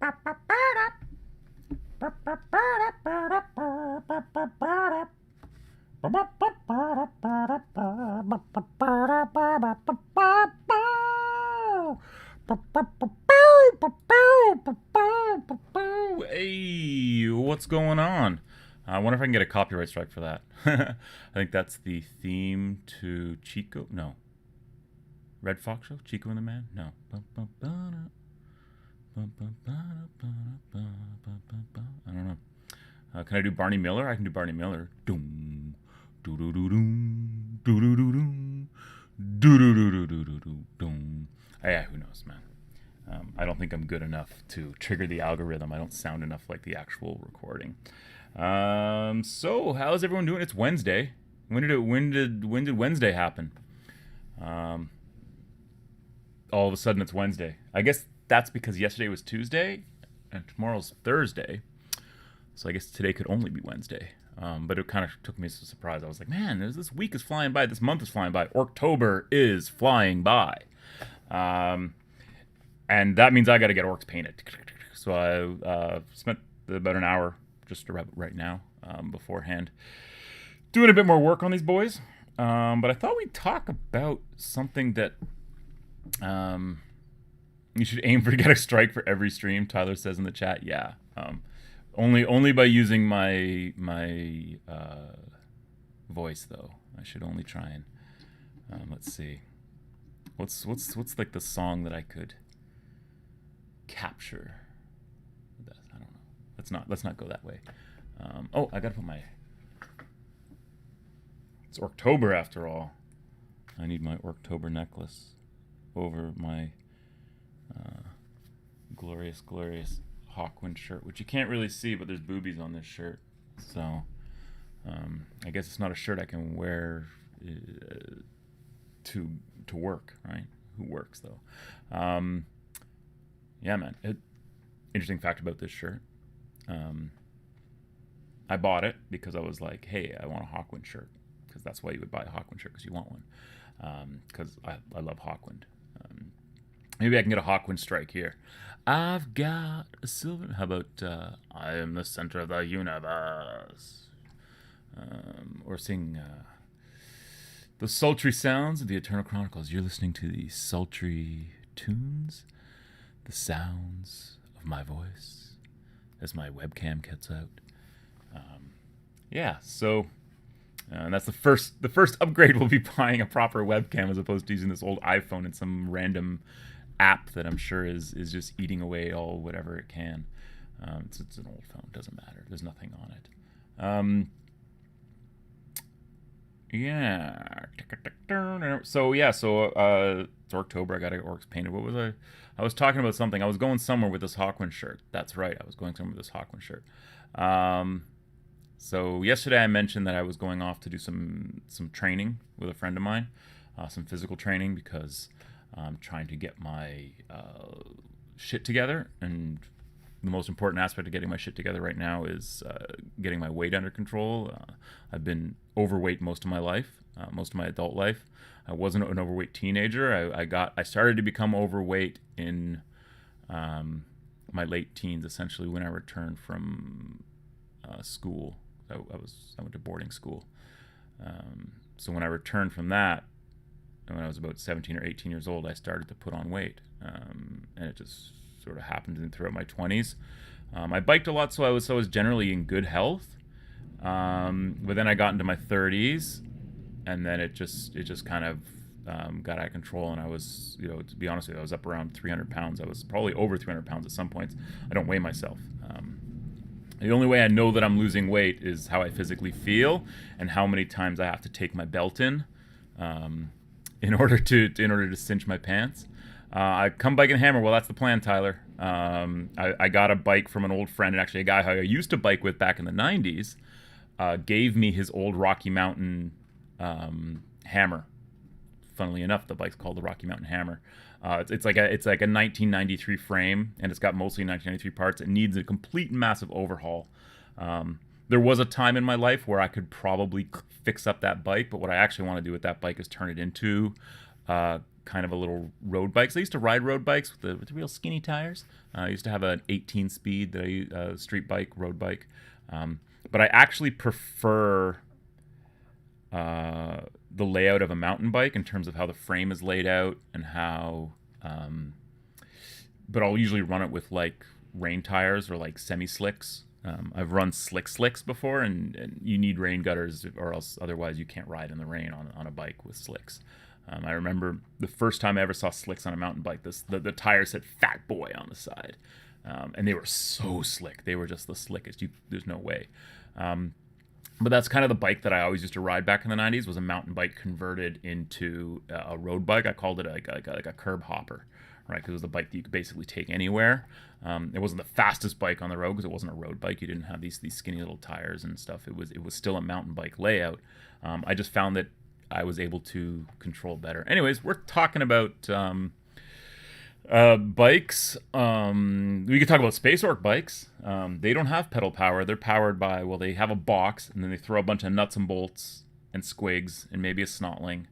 Hey, what's going on? I wonder if I can get a copyright strike for that. I think that's the theme to Chico. No. Red Fox Show? Chico and the Man? No. I don't know. Can I do Barney Miller? I can do Barney Miller. Doom. Doo doo doo doom. Doo doo doo doom. Doo doo doo doo doo doo doom. Yeah, who knows, man. I don't think I'm good enough to trigger the algorithm. I don't sound enough like the actual recording. So how's everyone doing? It's Wednesday. When did Wednesday happen? All of a sudden it's Wednesday. I guess that's because yesterday was Tuesday and tomorrow's Thursday. So I guess today could only be Wednesday. But it kind of took me as a surprise. I was like, man, this week is flying by. This month is flying by. ORKTOBER is flying by. And that means I got to get orcs painted. So I spent about an hour just about right now beforehand doing a bit more work on these boys. But I thought we'd talk about something that you should aim for to get a strike for every stream. Tyler says in the chat, yeah. Only by using my voice though. I should only try and let's see. What's like the song that I could capture? I don't know. Let's not go that way. Oh, I gotta put my. It's ORKTOBER after all. I need my ORKTOBER necklace over my glorious Hawkwind shirt, which you can't really see, but there's boobies on this shirt. So I guess it's not a shirt I can wear to work, right? Who works though? Yeah, man. Interesting fact about this shirt. I bought it because I was like, hey, I want a Hawkwind shirt. Because that's why you would buy a Hawkwind shirt, because you want one. Because I love Hawkwind. Maybe I can get a Hawkwind strike here. I've got a silver. How about I am the center of the universe? Or sing the sultry sounds of the Eternal Chronicles. You're listening to the sultry tunes, the sounds of my voice as my webcam gets out. Yeah, so and that's the first upgrade. Will be buying a proper webcam as opposed to using this old iPhone and some random app that I'm sure is just eating away all whatever it can. It's an old phone, doesn't matter. There's nothing on it. Yeah. So it's ORKTOBER. I got orcs painted. What was I? I was talking about something. I was going somewhere with this Hawkwind shirt. That's right. I was going somewhere with this Hawkwind shirt. So yesterday I mentioned that I was going off to do some training with a friend of mine, some physical training, because I'm trying to get my shit together. And the most important aspect of getting my shit together right now is getting my weight under control. I've been overweight most of my life, most of my adult life. I wasn't an overweight teenager. I started to become overweight in my late teens, essentially when I returned from school. I went to boarding school. So when I returned from that, and when I was about 17 or 18 years old, I started to put on weight, and it just sort of happened throughout my 20s. I biked a lot, so I was generally in good health. But then I got into my 30s, and then it just kind of got out of control, and I was, to be honest with you, I was up around 300 pounds. I was probably over 300 pounds at some points. I don't weigh myself. The only way I know that I'm losing weight is how I physically feel and how many times I have to take my belt in order to cinch my pants. I come bike and hammer. Well, that's the plan, Tyler. I got a bike from an old friend, and actually a guy who I used to bike with back in the 90s gave me his old Rocky Mountain hammer. Funnily enough, the bike's called the Rocky Mountain Hammer. It's like a 1993 frame, and it's got mostly 1993 parts. It needs a complete massive overhaul. There was a time in my life where I could probably fix up that bike, but what I actually want to do with that bike is turn it into kind of a little road bikes. I used to ride road bikes with the real skinny tires. I used to have an 18 speed that street bike, road bike. But I actually prefer the layout of a mountain bike in terms of how the frame is laid out and how. But I'll usually run it with like rain tires or like semi slicks. I've run slicks before, and you need rain gutters, or else otherwise you can't ride in the rain on a bike with slicks. I remember the first time I ever saw slicks on a mountain bike. The tire said "Fat Boy" on the side, and they were so slick. They were just the slickest. There's no way. But that's kind of the bike that I always used to ride back in the 90s, was a mountain bike converted into a road bike. I called it like a curb hopper, right? Because it was a bike that you could basically take anywhere. It wasn't the fastest bike on the road because it wasn't a road bike. You didn't have these skinny little tires and stuff. It was still a mountain bike layout. I just found that I was able to control better. Anyways, we're talking about bikes. We could talk about Space Orc bikes. They don't have pedal power. They're powered by, well, they have a box, and then they throw a bunch of nuts and bolts and squigs and maybe a snotling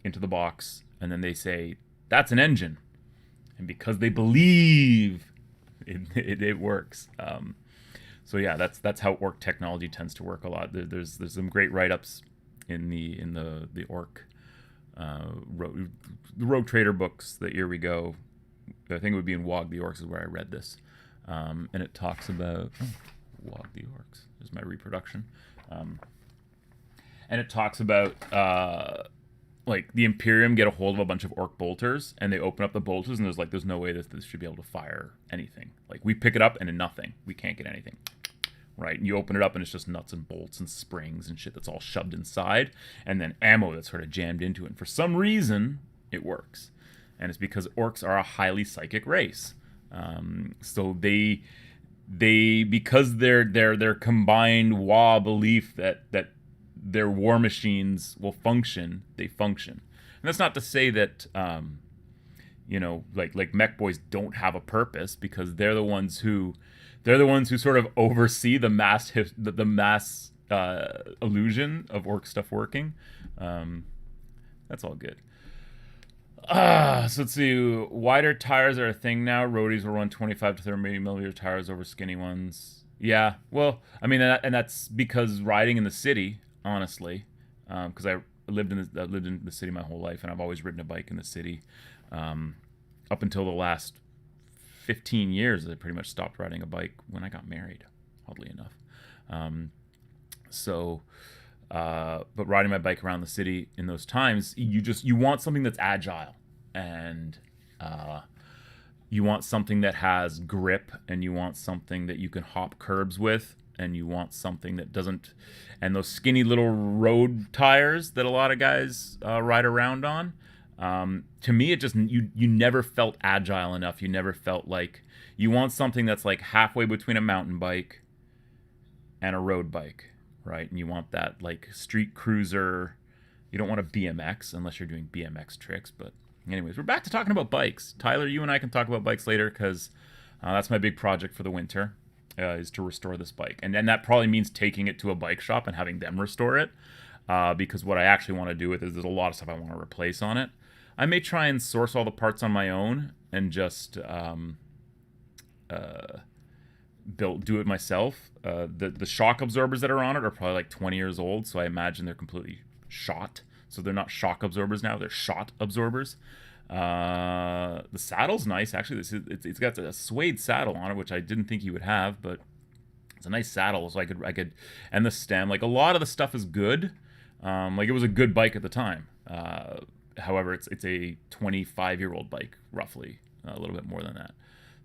into the box, and then they say, that's an engine. And because they believe it works. So yeah, that's how Orc technology tends to work a lot. There's some great write-ups in the Orc Rogue Trader books. The Here We Go. I think it would be in Wog the Orcs is where I read this, and it talks about Wog the Orcs. There's my reproduction, and it talks about like the Imperium get a hold of a bunch of Orc bolters, and they open up the bolters, and there's no way that this should be able to fire anything. Like, we pick it up and nothing. We can't get anything. Right? And you open it up and it's just nuts and bolts and springs and shit that's all shoved inside, and then ammo that's sort of jammed into it. And for some reason, it works. And it's because Orcs are a highly psychic race. So they because their combined Wa belief that their war machines will function, they function. And that's not to say that like mech boys don't have a purpose, because they're the ones who sort of oversee the mass illusion of Orc stuff working. That's all good. So let's see. Wider tires are a thing now. Roadies will run 25 to 30 millimeter tires over skinny ones. Yeah, well, I mean, and that's because riding in the city, honestly, because I lived in the city my whole life, and I've always ridden a bike in the city. Up until the last 15 years, I pretty much stopped riding a bike when I got married, oddly enough. But riding my bike around the city in those times, you want something that's agile, and you want something that has grip, and you want something that you can hop curbs with, and you want something that doesn't, and those skinny little road tires that a lot of guys ride around on. To me, it just, you never felt agile enough. You never felt like, you want something that's like halfway between a mountain bike and a road bike, right? And you want that like street cruiser. You don't want a BMX unless you're doing BMX tricks. But anyways, we're back to talking about bikes. Tyler, you and I can talk about bikes later, because that's my big project for the winter, is to restore this bike. And then that probably means taking it to a bike shop and having them restore it, because what I actually want to do with it is, there's a lot of stuff I want to replace on it. I may try and source all the parts on my own and just do it myself. The shock absorbers that are on it are probably like 20 years old, so I imagine they're completely shot. So they're not shock absorbers now; they're shot absorbers. The saddle's nice, actually. It's got a suede saddle on it, which I didn't think you would have, but it's a nice saddle. So I could, and the stem, like a lot of the stuff is good. Like it was a good bike at the time. However, it's a 25-year-old bike, roughly, a little bit more than that.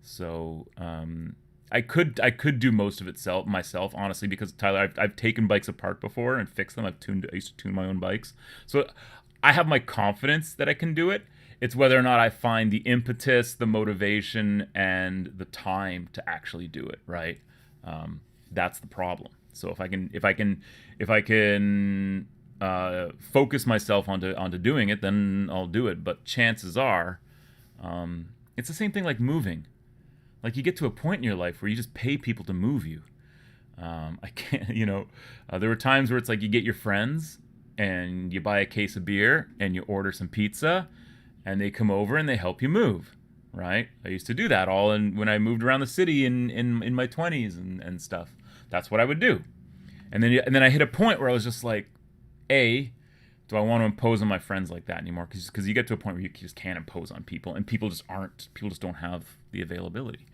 So I could do most of it myself, honestly, because Tyler, I've taken bikes apart before and fixed them. I used to tune my own bikes, so I have my confidence that I can do it. It's whether or not I find the impetus, the motivation, and the time to actually do it. Right, that's the problem. So if I can focus myself onto doing it, then I'll do it. But chances are, it's the same thing like moving. Like, you get to a point in your life where you just pay people to move you. I can't, there were times where it's like you get your friends and you buy a case of beer and you order some pizza, and they come over and they help you move, right? I used to do that all when I moved around the city in my 20s and stuff. That's what I would do. And then I hit a point where I was just like, do I want to impose on my friends like that anymore? Because you get to a point where you just can't impose on people, and people just don't have the availability,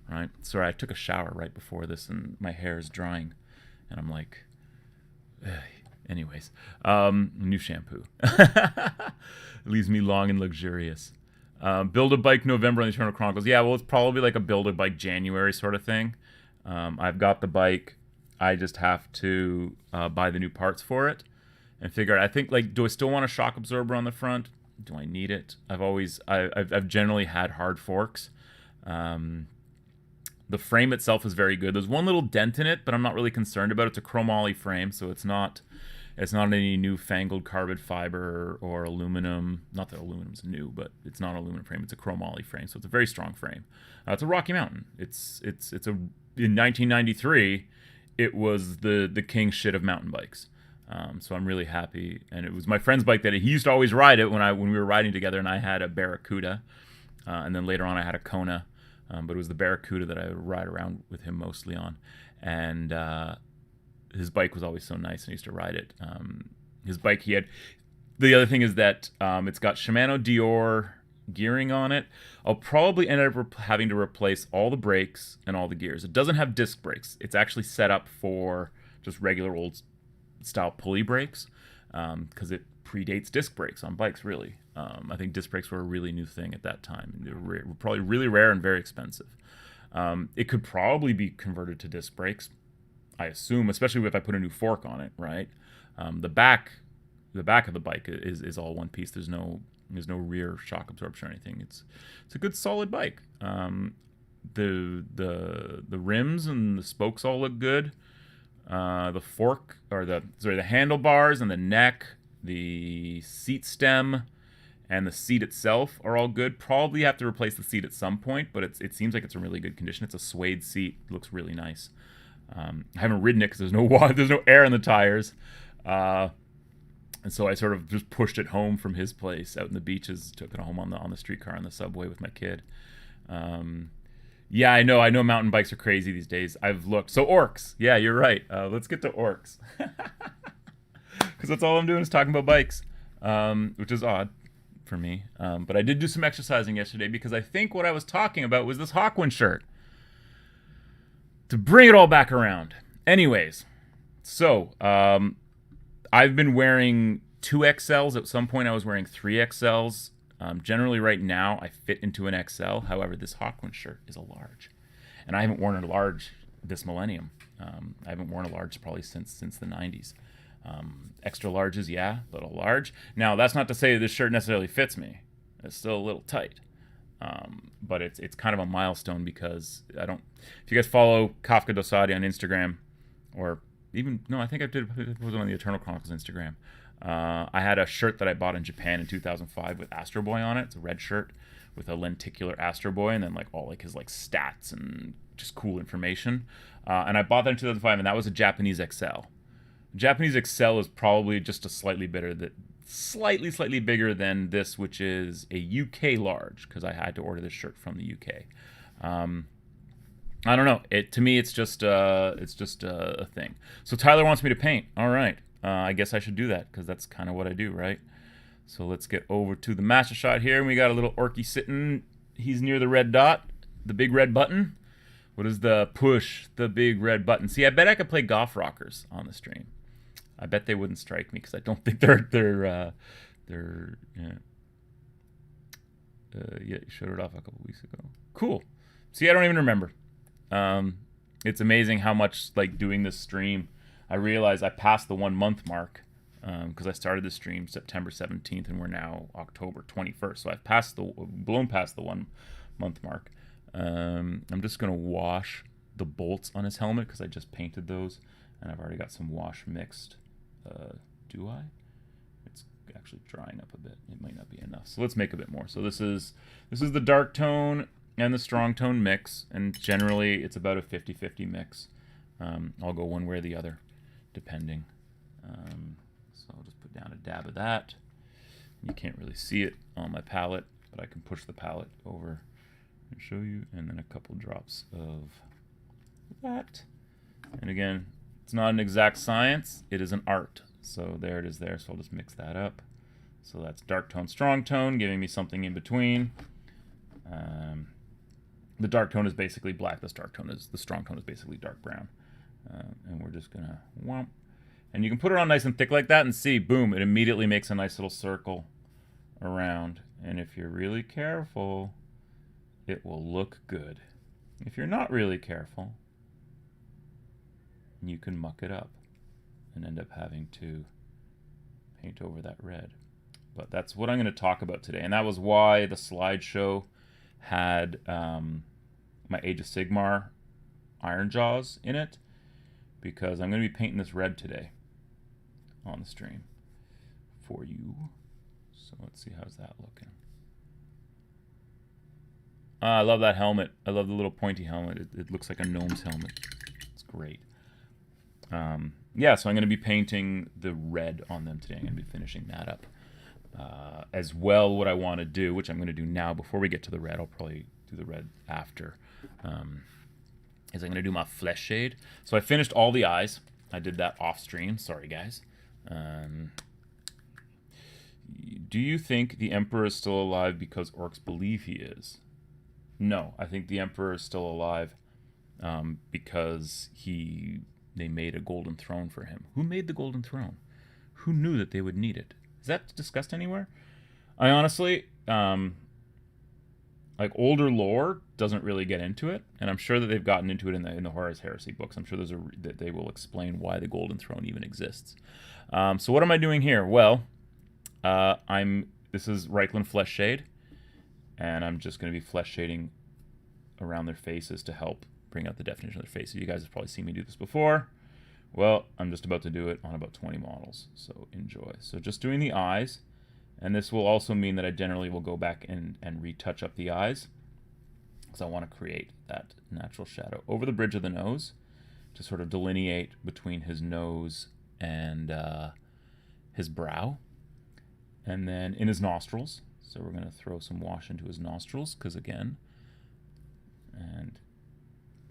right? So I took a shower right before this, and my hair is drying, and I'm like, ugh. Anyways, new shampoo. Leaves me long and luxurious. Build a bike November on the Eternal Chronicles. Yeah, well, it's probably like a build a bike January sort of thing. I've got the bike. I just have to buy the new parts for it and figure out. I think, like, do I still want a shock absorber on the front? Do I need it? I've generally had hard forks. The frame itself is very good. There's one little dent in it, but I'm not really concerned about it. It's a chromoly frame, so it's not any newfangled carbon fiber or aluminum. Not that aluminum's new, but it's not an aluminum frame. It's a chromoly frame, so it's a very strong frame. It's a Rocky Mountain. It's in 1993, it was the king shit of mountain bikes. So I'm really happy, and it was my friend's bike that he used to always ride it when we were riding together, and I had a Barracuda, and then later on I had a Kona, but it was the Barracuda that I would ride around with him mostly on, and his bike was always so nice, and I used to ride it. His bike, the other thing is that it's got Shimano Dior gearing on it. I'll probably end up having to replace all the brakes and all the gears. It doesn't have disc brakes. It's actually set up for just regular old style pulley brakes, because it predates disc brakes on bikes, really. I think disc brakes were a really new thing at that time. They were probably really rare and very expensive. It could probably be converted to disc brakes, I assume, especially if I put a new fork on it, right? The back of the bike is all one piece. There's no rear shock absorption or anything. It's a good solid bike. The rims and the spokes all look good. The fork, or the handlebars and the neck, the seat stem, and the seat itself are all good. Probably have to replace the seat at some point, but it seems like it's in really good condition. It's a suede seat. It looks really nice. I haven't ridden it because there's no air in the tires. And so I sort of just pushed it home from his place out in the beaches, took it home on the streetcar on the subway with my kid. Yeah, I know mountain bikes are crazy these days. I've looked. So Orcs. Yeah, you're right. Let's get to Orcs. Because that's all I'm doing is talking about bikes, which is odd for me. But I did do some exercising yesterday because I think what I was talking about was this Hawkwind shirt. To bring it all back around. Anyways, so I've been wearing 2XLs. At some point I was wearing 3XLs. Generally right now I fit into an XL. However, this Hawkwind shirt is a large. And I haven't worn a large this millennium. I haven't worn a large probably since the 90s. Extra larges, yeah, but a large. Now, that's not to say this shirt necessarily fits me. It's still a little tight. But it's kind of a milestone because if you guys follow Kafka Dosadi on Instagram, or even, no, I think I did it was on the Eternal Chronicles Instagram. I had a shirt that I bought in Japan in 2005 with Astro Boy on it. It's a red shirt with a lenticular Astro Boy, and then like all like his like stats and just cool information. And I bought that in 2005, and that was a Japanese XL. Japanese XL is probably just a slightly bigger than this, which is a UK large, because I had to order this shirt from the UK. I don't know. To me, it's just a thing. So Tyler wants me to paint. All right. I guess I should do that because that's kind of what I do, right? So let's get over to the master shot here. And we got a little Orky sitting. He's near the red dot, the big red button. What is the push? The big red button. See, I bet I could play Golf Rockers on the stream. I bet they wouldn't strike me because I don't think they're you showed it off a couple weeks ago. Cool. See, I don't even remember. It's amazing how much, like, doing this stream, I realized I passed the 1 month mark because I started the stream September 17th and we're now October 21st. So I've blown past the 1 month mark. I'm just going to wash the bolts on his helmet because I just painted those and I've already got some wash mixed. Do I? It's actually drying up a bit. It might not be enough. So let's make a bit more. So this is the dark tone and the strong tone mix, and generally it's about a 50-50 mix. I'll go one way or the other, depending. So I'll just put down a dab of that. You can't really see it on my palette, but I can push the palette over and show you, and then a couple drops of that. And again, it's not an exact science, it is an art. So there it is there, so I'll just mix that up. So that's dark tone, strong tone, giving me something in between. The dark tone is basically black, the strong tone is basically dark brown. And we're just gonna whomp. And you can put it on nice and thick like that and see, boom, it immediately makes a nice little circle around. And if you're really careful, it will look good. If you're not really careful, you can muck it up and end up having to paint over that red. But that's what I'm going to talk about today. And that was why the slideshow had my Age of Sigmar Iron Jaws in it, because I'm going to be painting this red today on the stream for you. So let's see, how's that looking. I love that helmet. I love the little pointy helmet. It looks like a gnome's helmet. It's great. Yeah, so I'm going to be painting the red on them today. I'm going to be finishing that up. As well, what I want to do, which I'm going to do now before we get to the red, I'll probably do the red after, is I'm going to do my flesh shade. So I finished all the eyes. I did that off stream. Sorry, guys. Do you think the Emperor is still alive because orcs believe he is? No, I think the Emperor is still alive because they made a golden throne for him. Who made the golden throne? Who knew that they would need it? Is that discussed anywhere? I honestly, like, older lore doesn't really get into it, and I'm sure that they've gotten into it in the Horus Heresy books. I'm sure that they will explain why the golden throne even exists. So what am I doing here? Well, this is Reichland Flesh Shade, and I'm just going to be flesh shading around their faces to help bring out the definition of their face. So you guys have probably seen me do this before. Well, I'm just about to do it on about 20 models, so enjoy. So just doing the eyes, and this will also mean that I generally will go back and retouch up the eyes, because I want to create that natural shadow over the bridge of the nose to sort of delineate between his nose and his brow, and then in his nostrils. So we're going to throw some wash into his nostrils, because again, and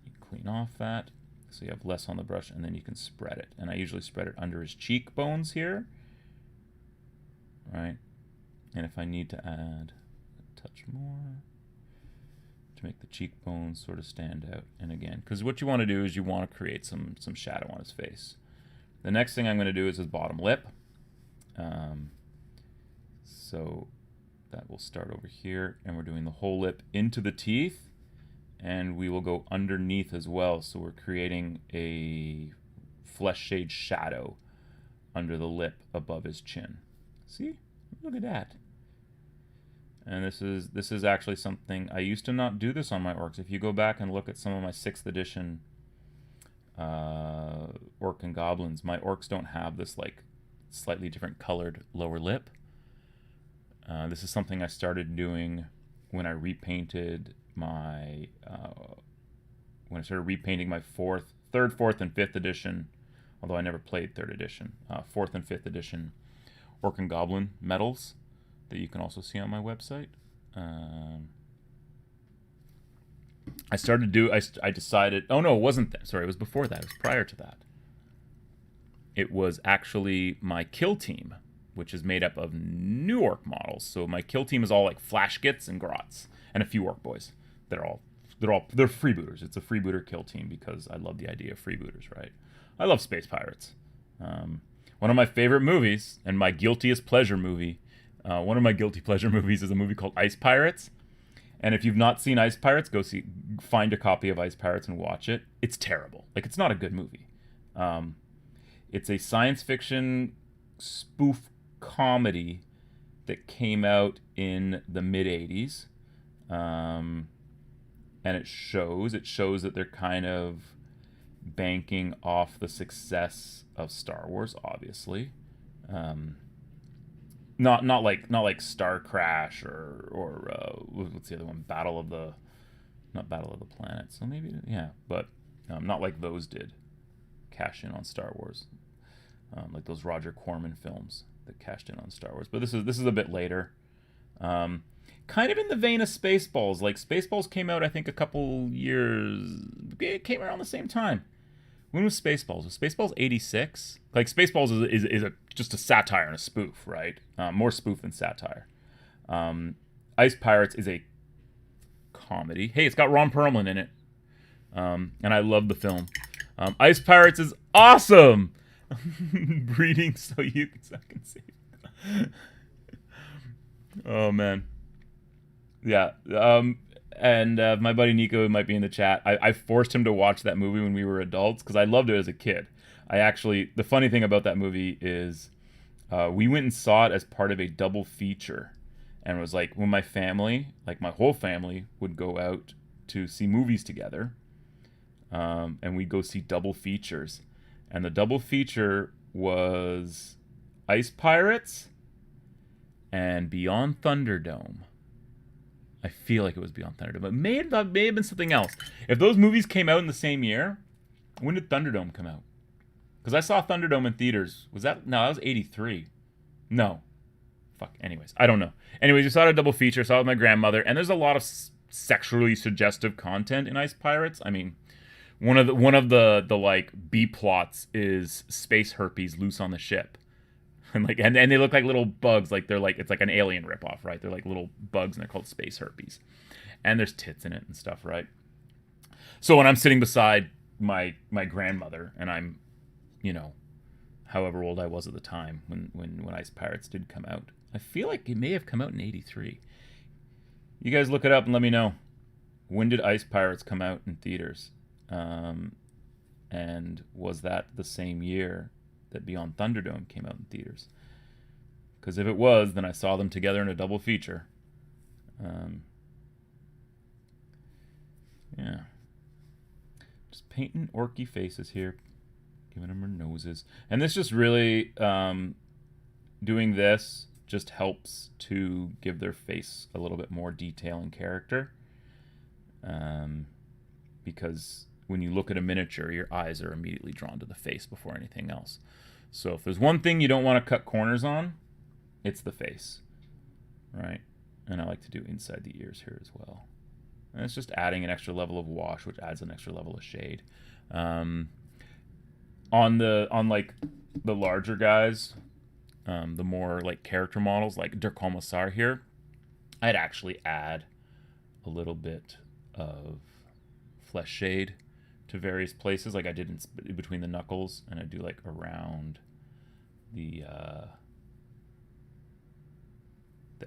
you clean off that. So you have less on the brush, and then you can spread it. And I usually spread it under his cheekbones here. Right? And if I need to add a touch more to make the cheekbones sort of stand out. And again, because what you want to do is you want to create some shadow on his face. The next thing I'm going to do is his bottom lip. So that will start over here, and we're doing the whole lip into the teeth. And we will go underneath as well, so we're creating a flesh shade shadow under the lip above his chin. See? Look at that. And this is actually something I used to not do this on my orcs. If you go back and look at some of my 6th edition orc and goblins, my orcs don't have this like slightly different colored lower lip. This is something I started doing when I repainted my when I started repainting my 3rd, 4th, and 5th edition, although I never played 3rd edition, 4th and 5th edition Orc and Goblin medals that you can also see on my website. I decided, oh no, it wasn't that, sorry, it was before that, it was prior to that. It was actually my kill team, which is made up of new orc models. So my kill team is all like Flashgits and Grots, and a few orc boys. They're freebooters. It's a freebooter kill team because I love the idea of freebooters, right? I love space pirates. One of my favorite movies, and my guiltiest pleasure movie, one of my guilty pleasure movies is a movie called Ice Pirates. And if you've not seen Ice Pirates, find a copy of Ice Pirates and watch it. It's terrible. Like, it's not a good movie. It's a science fiction spoof comedy that came out in the mid-'80s. And it shows that they're kind of banking off the success of Star Wars, obviously. Not like Star Crash or what's the other one? Battle of the Planets. So maybe, yeah, but not like those did cash in on Star Wars, like those Roger Corman films that cashed in on Star Wars. But this is a bit later. Kind of in the vein of Spaceballs. Like, Spaceballs came out, I think, a couple years... It came around the same time. When was Spaceballs? Was Spaceballs 86? Like, Spaceballs is just a satire and a spoof, right? More spoof than satire. Ice Pirates is a comedy. Hey, it's got Ron Perlman in it. And I love the film. Ice Pirates is awesome! Breeding so you can see. Oh, man. Yeah. And my buddy Nico might be in the chat. I forced him to watch that movie when we were adults because I loved it as a kid. The funny thing about that movie is we went and saw it as part of a double feature. And it was like when my family, like my whole family, would go out to see movies together. And we'd go see double features. And the double feature was Ice Pirates and Beyond Thunderdome. I feel like it was Beyond Thunderdome, but may have been something else. If those movies came out in the same year, when did Thunderdome come out? Because I saw Thunderdome in theaters. That was 83. No. Fuck. Anyways, I don't know. Anyways, we saw it a double feature. Saw it with my grandmother, and there's a lot of sexually suggestive content in Ice Pirates. I mean, one of the like B plots is space herpes loose on the ship. And they look like little bugs, like it's like an Alien ripoff, right? They're like little bugs and they're called space herpes. And there's tits in it and stuff, right? So when I'm sitting beside my grandmother and I'm, however old I was at the time when Ice Pirates did come out, I feel like it may have come out in 83. You guys look it up and let me know. When did Ice Pirates come out in theaters? And was that the same year that Beyond Thunderdome came out in theaters? Because if it was, then I saw them together in a double feature. Yeah. Just painting orky faces here. Giving them her noses. And this just really, doing this just helps to give their face a little bit more detail and character. Because when you look at a miniature, your eyes are immediately drawn to the face before anything else. So if there's one thing you don't want to cut corners on, it's the face, right? And I like to do inside the ears here as well. And it's just adding an extra level of wash, which adds an extra level of shade. On like the larger guys, the more like character models, like Der Kommissar here, I'd actually add a little bit of flesh shade to various places, like I did in between the knuckles, and I do like around the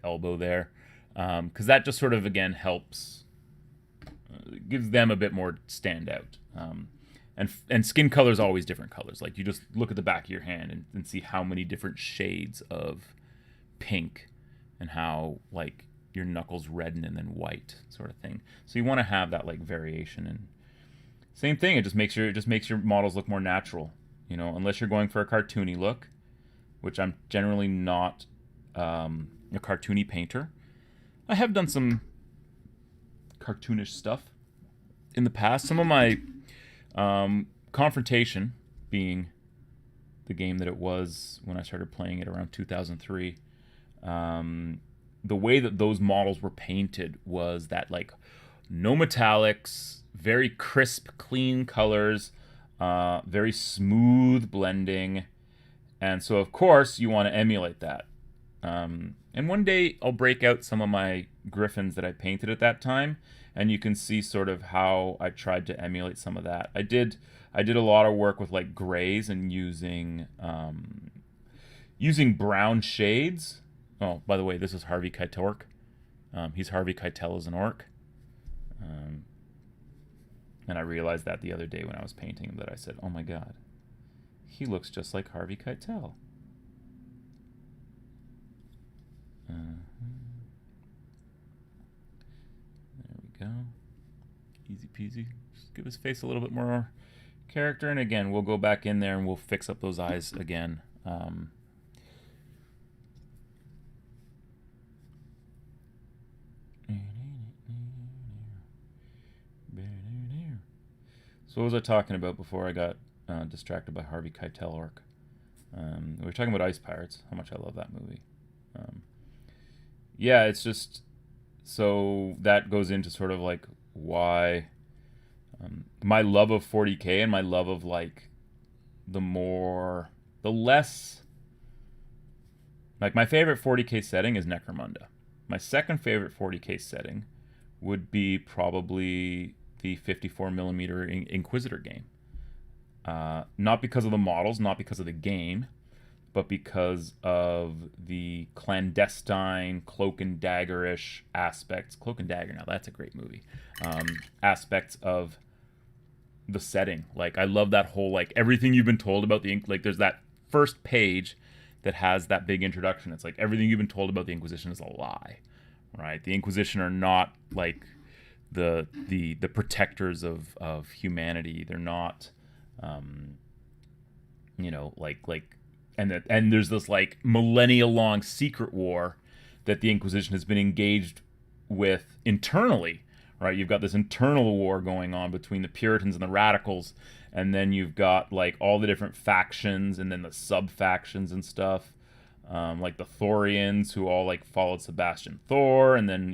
elbow there, because that just sort of again helps, gives them a bit more standout. And skin color is always different colors. Like you just look at the back of your hand and see how many different shades of pink, and how like your knuckles redden and then white sort of thing. So you want to have that like variation. And same thing, it just makes your models look more natural, unless you're going for a cartoony look, which I'm generally not a cartoony painter. I have done some cartoonish stuff in the past. Some of my Confrontation, being the game that it was when I started playing it around 2003, the way that those models were painted was that like no metallics, very crisp, clean colors, very smooth blending. And so, of course, you want to emulate that. And one day I'll break out some of my griffins that I painted at that time, and you can see sort of how I tried to emulate some of that. I did a lot of work with like grays and using brown shades. Oh, by the way, this is Harvey Keitel. He's Harvey Keitel as an orc. And I realized that the other day when I was painting him, that I said, oh my god, he looks just like Harvey Keitel. There we go. Easy peasy. Just give his face a little bit more character. And again, we'll go back in there and we'll fix up those eyes again. So what was I talking about before I got distracted by Harvey Keitel orc? We were talking about Ice Pirates, how much I love that movie. Yeah, it's just, so that goes into sort of like why my love of 40K and my love of like the less, like my favorite 40K setting is Necromunda. My second favorite 40K setting would be probably the 54mm Inquisitor game. Not because of the models, not because of the game, but because of the clandestine cloak and dagger-ish aspects. Cloak and Dagger, now that's a great movie. Aspects of the setting. Like, I love that whole, like, everything you've been told about the, like, there's that first page that has that big introduction. It's like, everything you've been told about the Inquisition is a lie, right? The Inquisition are not, like, the protectors of humanity. They're not, you know, and there's this like millennia long secret war that the Inquisition has been engaged with internally, right? You've got this internal war going on between the Puritans and the Radicals, and then you've got like all the different factions and then the sub factions and stuff, like the Thorians who all like followed Sebastian Thor, and then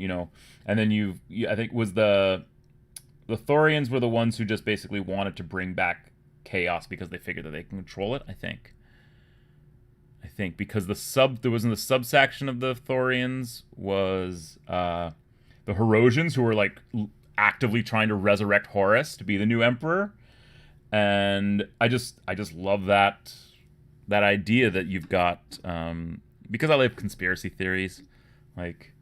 and then I think was the Thorians were the ones who just basically wanted to bring back chaos because they figured that they can control it. I think because there was in the subsection of the Thorians was the Herosians, who were like actively trying to resurrect Horus to be the new emperor, and I just love that idea that you've got, because I love conspiracy theories, like,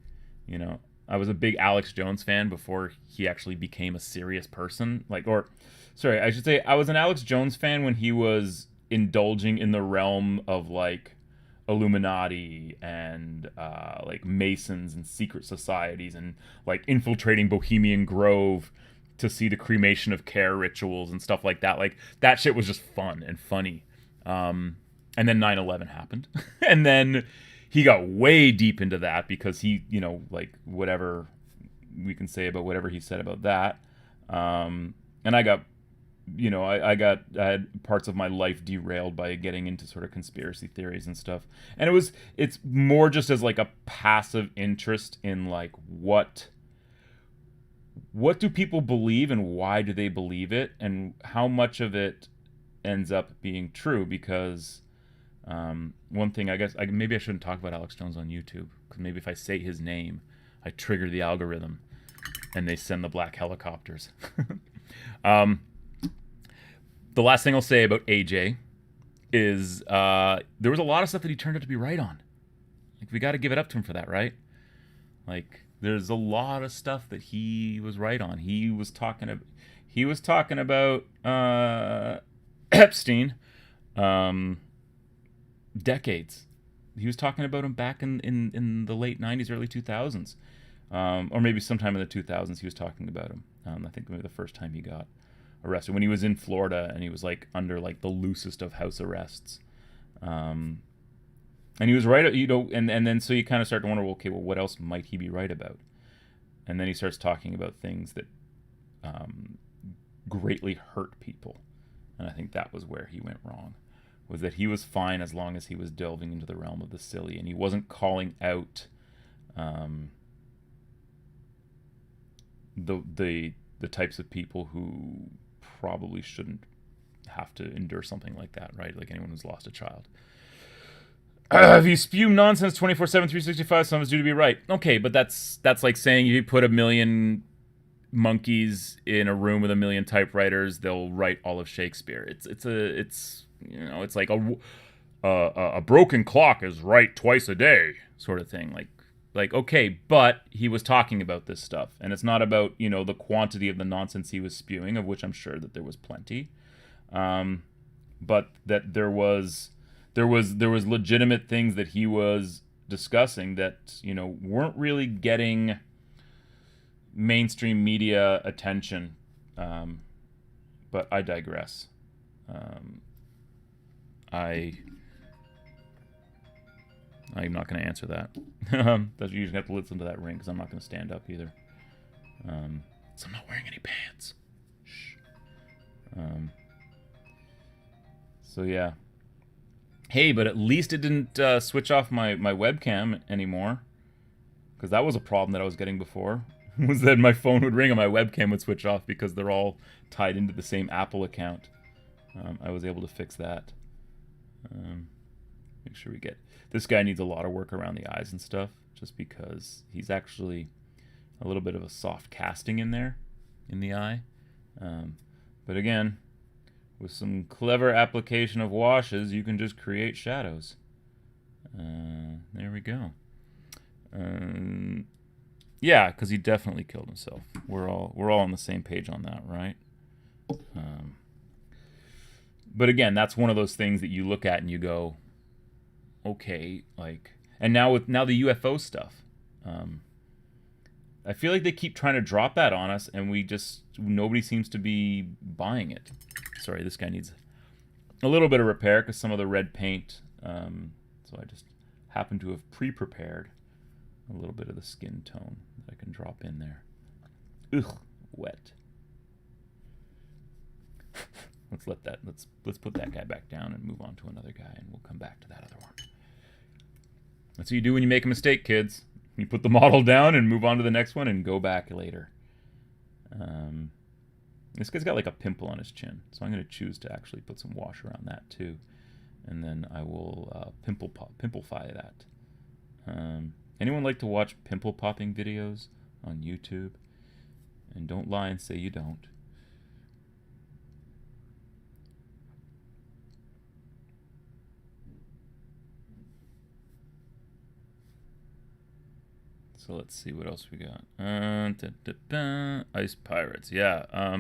I was a big Alex Jones fan before he actually became a serious person, I should say I was an Alex Jones fan when he was indulging in the realm of like Illuminati and like Masons and secret societies and like infiltrating Bohemian Grove to see the cremation of care rituals and stuff like that. Like, that shit was just fun and funny. And then 9/11 happened. And then he got way deep into that because he, like, whatever we can say about whatever he said about that. And I got, I had parts of my life derailed by getting into sort of conspiracy theories and stuff. And it's more just as like a passive interest in like, what do people believe and why do they believe it, and how much of it ends up being true. Because one thing, I guess, maybe I shouldn't talk about Alex Jones on YouTube, because maybe if I say his name, I trigger the algorithm and they send the black helicopters. The last thing I'll say about AJ is there was a lot of stuff that he turned out to be right on. Like, we got to give it up to him for that, right? Like, there's a lot of stuff that he was right on. He was talking about Epstein decades. He was talking about him back in the late 90s, early 2000s. Or maybe sometime in the 2000s he was talking about him. I think maybe the first time he got arrested, when he was in Florida and he was like under like the loosest of house arrests. And he was right, and then so you kind of start to wonder, well, okay, well, what else might he be right about? And then he starts talking about things that greatly hurt people. And I think that was where he went wrong, was that he was fine as long as he was delving into the realm of the silly, and he wasn't calling out the types of people who probably shouldn't have to endure something like that, right? Like anyone who's lost a child. If you spew nonsense 24/7, 365, some of it's due to be right. Okay, but that's like saying if you put 1 million monkeys in a room with 1 million typewriters, they'll write all of Shakespeare. It's like a broken clock is right twice a day sort of thing. Like, okay, but he was talking about this stuff, and it's not about, the quantity of the nonsense he was spewing, of which I'm sure that there was plenty, but that there was legitimate things that he was discussing that, weren't really getting mainstream media attention. But I digress. I'm not going to answer that. You usually have to listen to that ring, because I'm not going to stand up either. So I'm not wearing any pants. Shh. So yeah. Hey, but at least it didn't switch off my webcam anymore. Because that was a problem that I was getting before. Was that my phone would ring and my webcam would switch off because they're all tied into the same Apple account. I was able to fix that. Make sure we get... This guy needs a lot of work around the eyes and stuff, just because he's actually a little bit of a soft casting in there, in the eye. But again, with some clever application of washes, you can just create shadows. There we go. Yeah, because he definitely killed himself. We're all on the same page on that, right? But again, that's one of those things that you look at and you go, okay, like, and now the UFO stuff, I feel like they keep trying to drop that on us, and nobody seems to be buying it. Sorry, this guy needs a little bit of repair because some of the red paint. So I just happen to have pre-prepared a little bit of the skin tone that I can drop in there. Ugh, wet. Let's put that guy back down and move on to another guy, and we'll come back to that other one. That's what you do when you make a mistake, kids. You put the model down and move on to the next one and go back later. This guy's got like a pimple on his chin, so I'm going to choose to actually put some wash around that too, and then I will pimplify that. Anyone like to watch pimple popping videos on YouTube? And don't lie and say you don't. So let's see what else we got. Ice Pirates, yeah.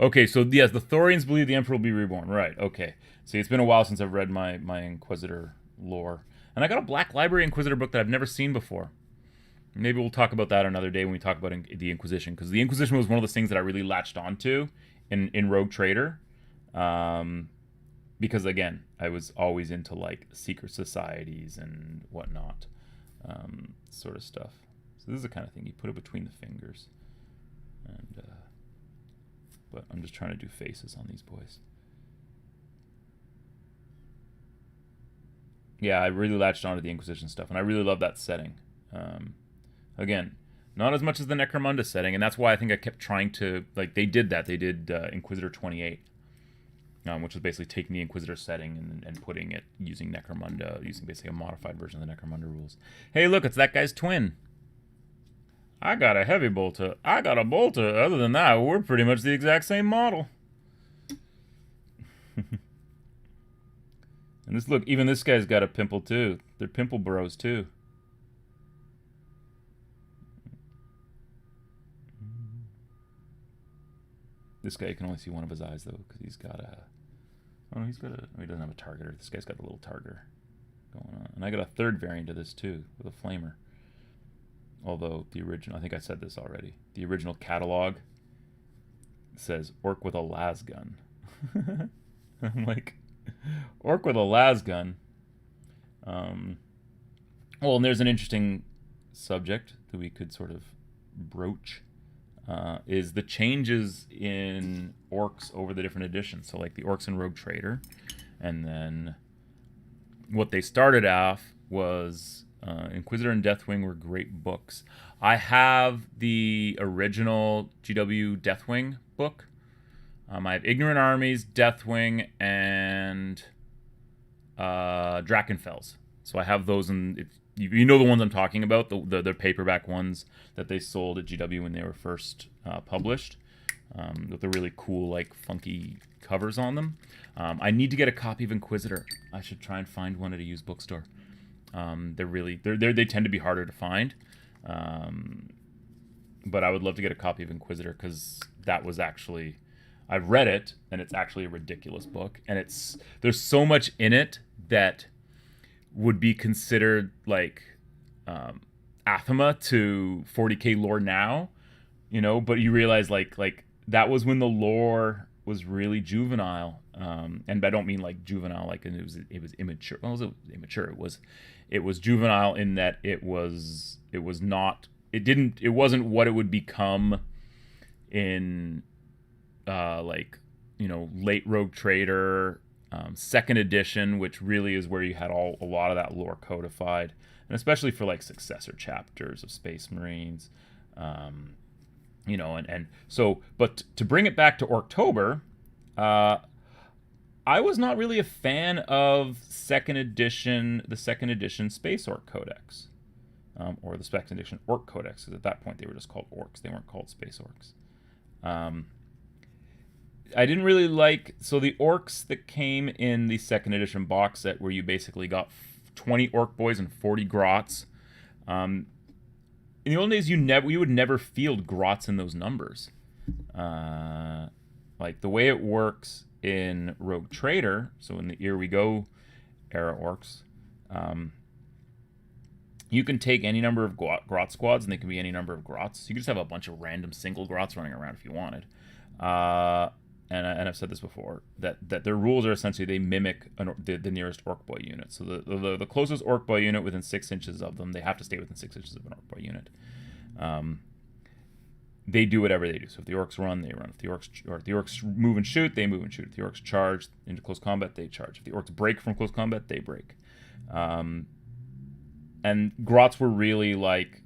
Okay, so yes, the Thorians believe the Emperor will be reborn. Right, okay. See, it's been a while since I've read my Inquisitor lore. And I got a Black Library Inquisitor book that I've never seen before. Maybe we'll talk about that another day when we talk about the Inquisition. Because the Inquisition was one of those things that I really latched onto in Rogue Trader. Because, again, I was always into, like, secret societies and whatnot. Sort of stuff. So this is the kind of thing you put it between the fingers. And but I'm just trying to do faces on these boys. Yeah, I really latched onto the Inquisition stuff, and I really love that setting. Again, not as much as the Necromunda setting, and that's why I think I kept trying to... Like, they did that. They did Inquisitor 28, which was basically taking the Inquisitor setting and putting it using Necromunda, using basically a modified version of the Necromunda rules. Hey, look, it's that guy's twin. I got a heavy bolter. I got a bolter. Other than that, we're pretty much the exact same model. And this, look, even this guy's got a pimple too. They're pimple bros too. This guy, you can only see one of his eyes though, because he's got a... Oh, he doesn't have a targeter. This guy's got a little targeter going on. And I got a third variant of this too, with a flamer. Although the original, I think I said this already, the original catalog says orc with a las gun. I'm like, orc with a las gun. Well, and there's an interesting subject that we could sort of broach, is the changes in orcs over the different editions. So like the orcs in Rogue Trader, and then what they started off was... Inquisitor and Deathwing were great books. I have the original GW Deathwing book. I have Ignorant Armies, Deathwing, and Drakenfels. So I have those, and you know the ones I'm talking about, the paperback ones that they sold at GW when they were first published, with the really cool, like, funky covers on them. I need to get a copy of Inquisitor. I should try and find one at a used bookstore. They tend to be harder to find, but I would love to get a copy of Inquisitor, because that was actually, I've read it, and it's actually a ridiculous book, and there's so much in it that would be considered like anathema to 40k lore now, you know. But you realize like that was when the lore was really juvenile, and I don't mean like juvenile like it was immature. Well, it was immature. It was juvenile in that it wasn't what it would become in like, you know, late Rogue Trader, Second edition, which really is where you had a lot of that lore codified, and especially for like successor chapters of Space Marines. And so, but to bring it back to Orktober, I was not really a fan of the second edition Space Orc Codex, or the second edition Orc Codex, because at that point they were just called Orcs. They weren't called Space Orcs. I didn't really like... So the Orcs that came in the second edition box set, where you basically got 20 Orc Boys and 40 Grots. In the old days, you would never field Grots in those numbers. Like, the way it works in Rogue Trader, so in the Here We Go era Orcs, you can take any number of Grot squads, and they can be any number of Grots. You can just have a bunch of random single Grots running around if you wanted. And I've said this before, that their rules are essentially they mimic the nearest Orc Boy unit. So the closest Orc Boy unit within 6 inches of them, they have to stay within 6 inches of an Orc Boy unit. They do whatever they do. So if the Orcs run, they run. If the Orcs move and shoot, they move and shoot. If the Orcs charge into close combat, they charge. If the Orcs break from close combat, they break. And Grots were really like,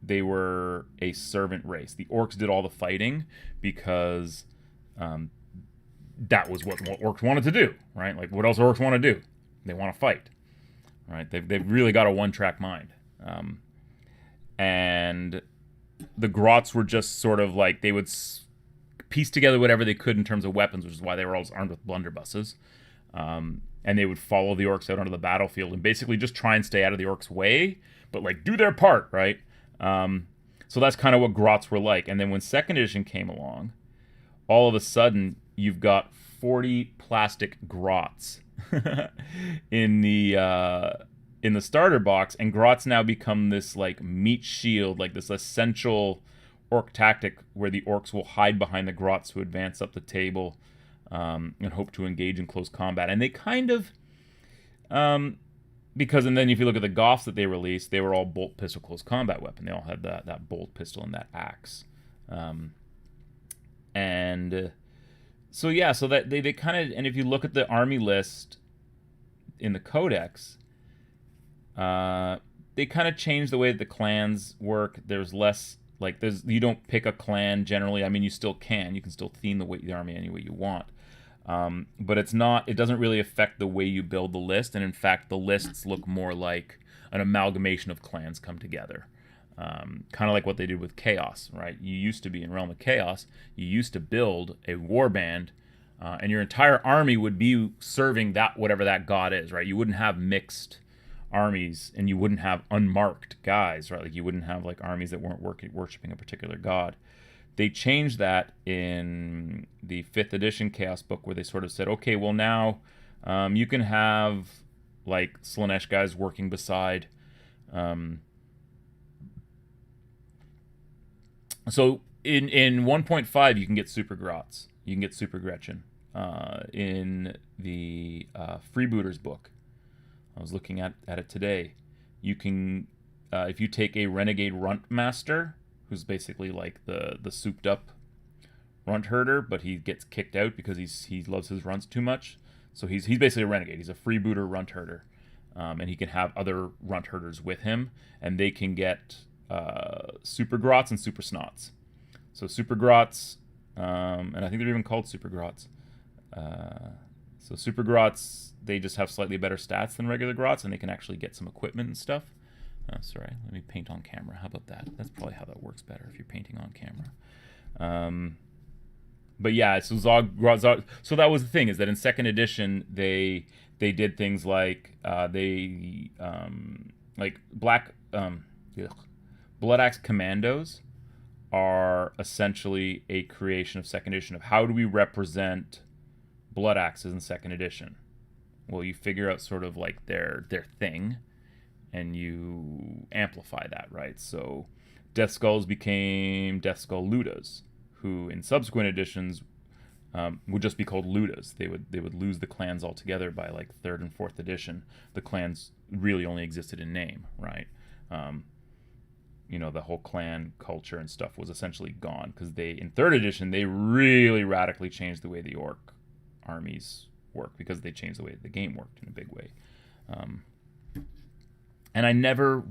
they were a servant race. The Orcs did all the fighting because that was what Orcs wanted to do, right? Like, what else Orcs want to do? They want to fight, right? They've really got a one-track mind. And the Grots were just sort of like, they would piece together whatever they could in terms of weapons, which is why they were always armed with blunderbusses. And they would follow the Orcs out onto the battlefield and basically just try and stay out of the Orcs' way, but like do their part, right? So that's kind of what Grots were like. And then when second edition came along, all of a sudden you've got 40 plastic Grots in the starter box, and Grots now become this like meat shield, like this essential Orc tactic where the Orcs will hide behind the Grots to advance up the table and hope to engage in close combat. And they kind of because, and then if you look at the Goths that they released, they were all bolt pistol close combat weapon. They all had that bolt pistol and that axe. So yeah, so that they kind of, and if you look at the army list in the Codex, they kind of changed the way that the clans work. There's less, like, you don't pick a clan generally. I mean, you still can. You can still theme the army any way you want. But it doesn't really affect the way you build the list. And in fact, the lists look more like an amalgamation of clans come together. Kind of like what they did with Chaos, right? You used to be in Realm of Chaos, you used to build a warband, and your entire army would be serving that, whatever that god is, right? You wouldn't have mixed armies, and you wouldn't have unmarked guys, right? Like, you wouldn't have like armies that weren't worshiping a particular god. They changed that in the 5th edition Chaos book, where they sort of said, okay, well now you can have like Slaanesh guys working beside. So in 1.5 you can get Super Grots. You can get Super Gretchen. In the Freebooters book, I was looking at it today, you can, if you take a Renegade Runt Master, who's basically like the souped up runt herder, but he gets kicked out because he loves his runts too much. So he's basically a renegade. He's a freebooter runt herder, and he can have other runt herders with him, and they can get Super Grots and Super Snots. So Super Grots, and I think they're even called Super Grots. So Super Grots, they just have slightly better stats than regular Grots, and they can actually get some equipment and stuff. Sorry, let me paint on camera. How about that? That's probably how that works better if you're painting on camera. But yeah, so so that was the thing, is that in 2nd edition they did things like Blood Axe Commandos are essentially a creation of 2nd edition, of how do we represent Blood Axes in 2nd edition. Well, you figure out sort of like their thing, and you amplify that, right? So Death Skulls became Death Skull Ludas, who in subsequent editions would just be called Ludas. They would lose the clans altogether by like 3rd and 4th edition. The clans really only existed in name, right? The whole clan culture and stuff was essentially gone, because in 3rd edition they really radically changed the way the orc armies work because they changed the way the game worked in a big way. And it never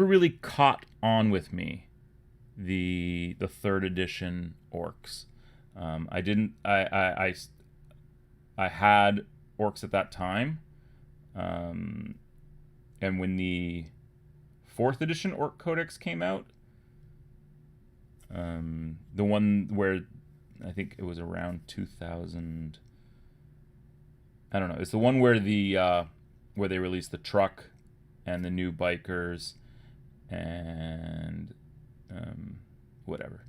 really caught on with me, the third edition orcs. I had orcs at that time, and when the fourth edition Orc Codex came out, the one where I think it was around 2000. I don't know. It's the one where where they released the truck and the new bikers and whatever.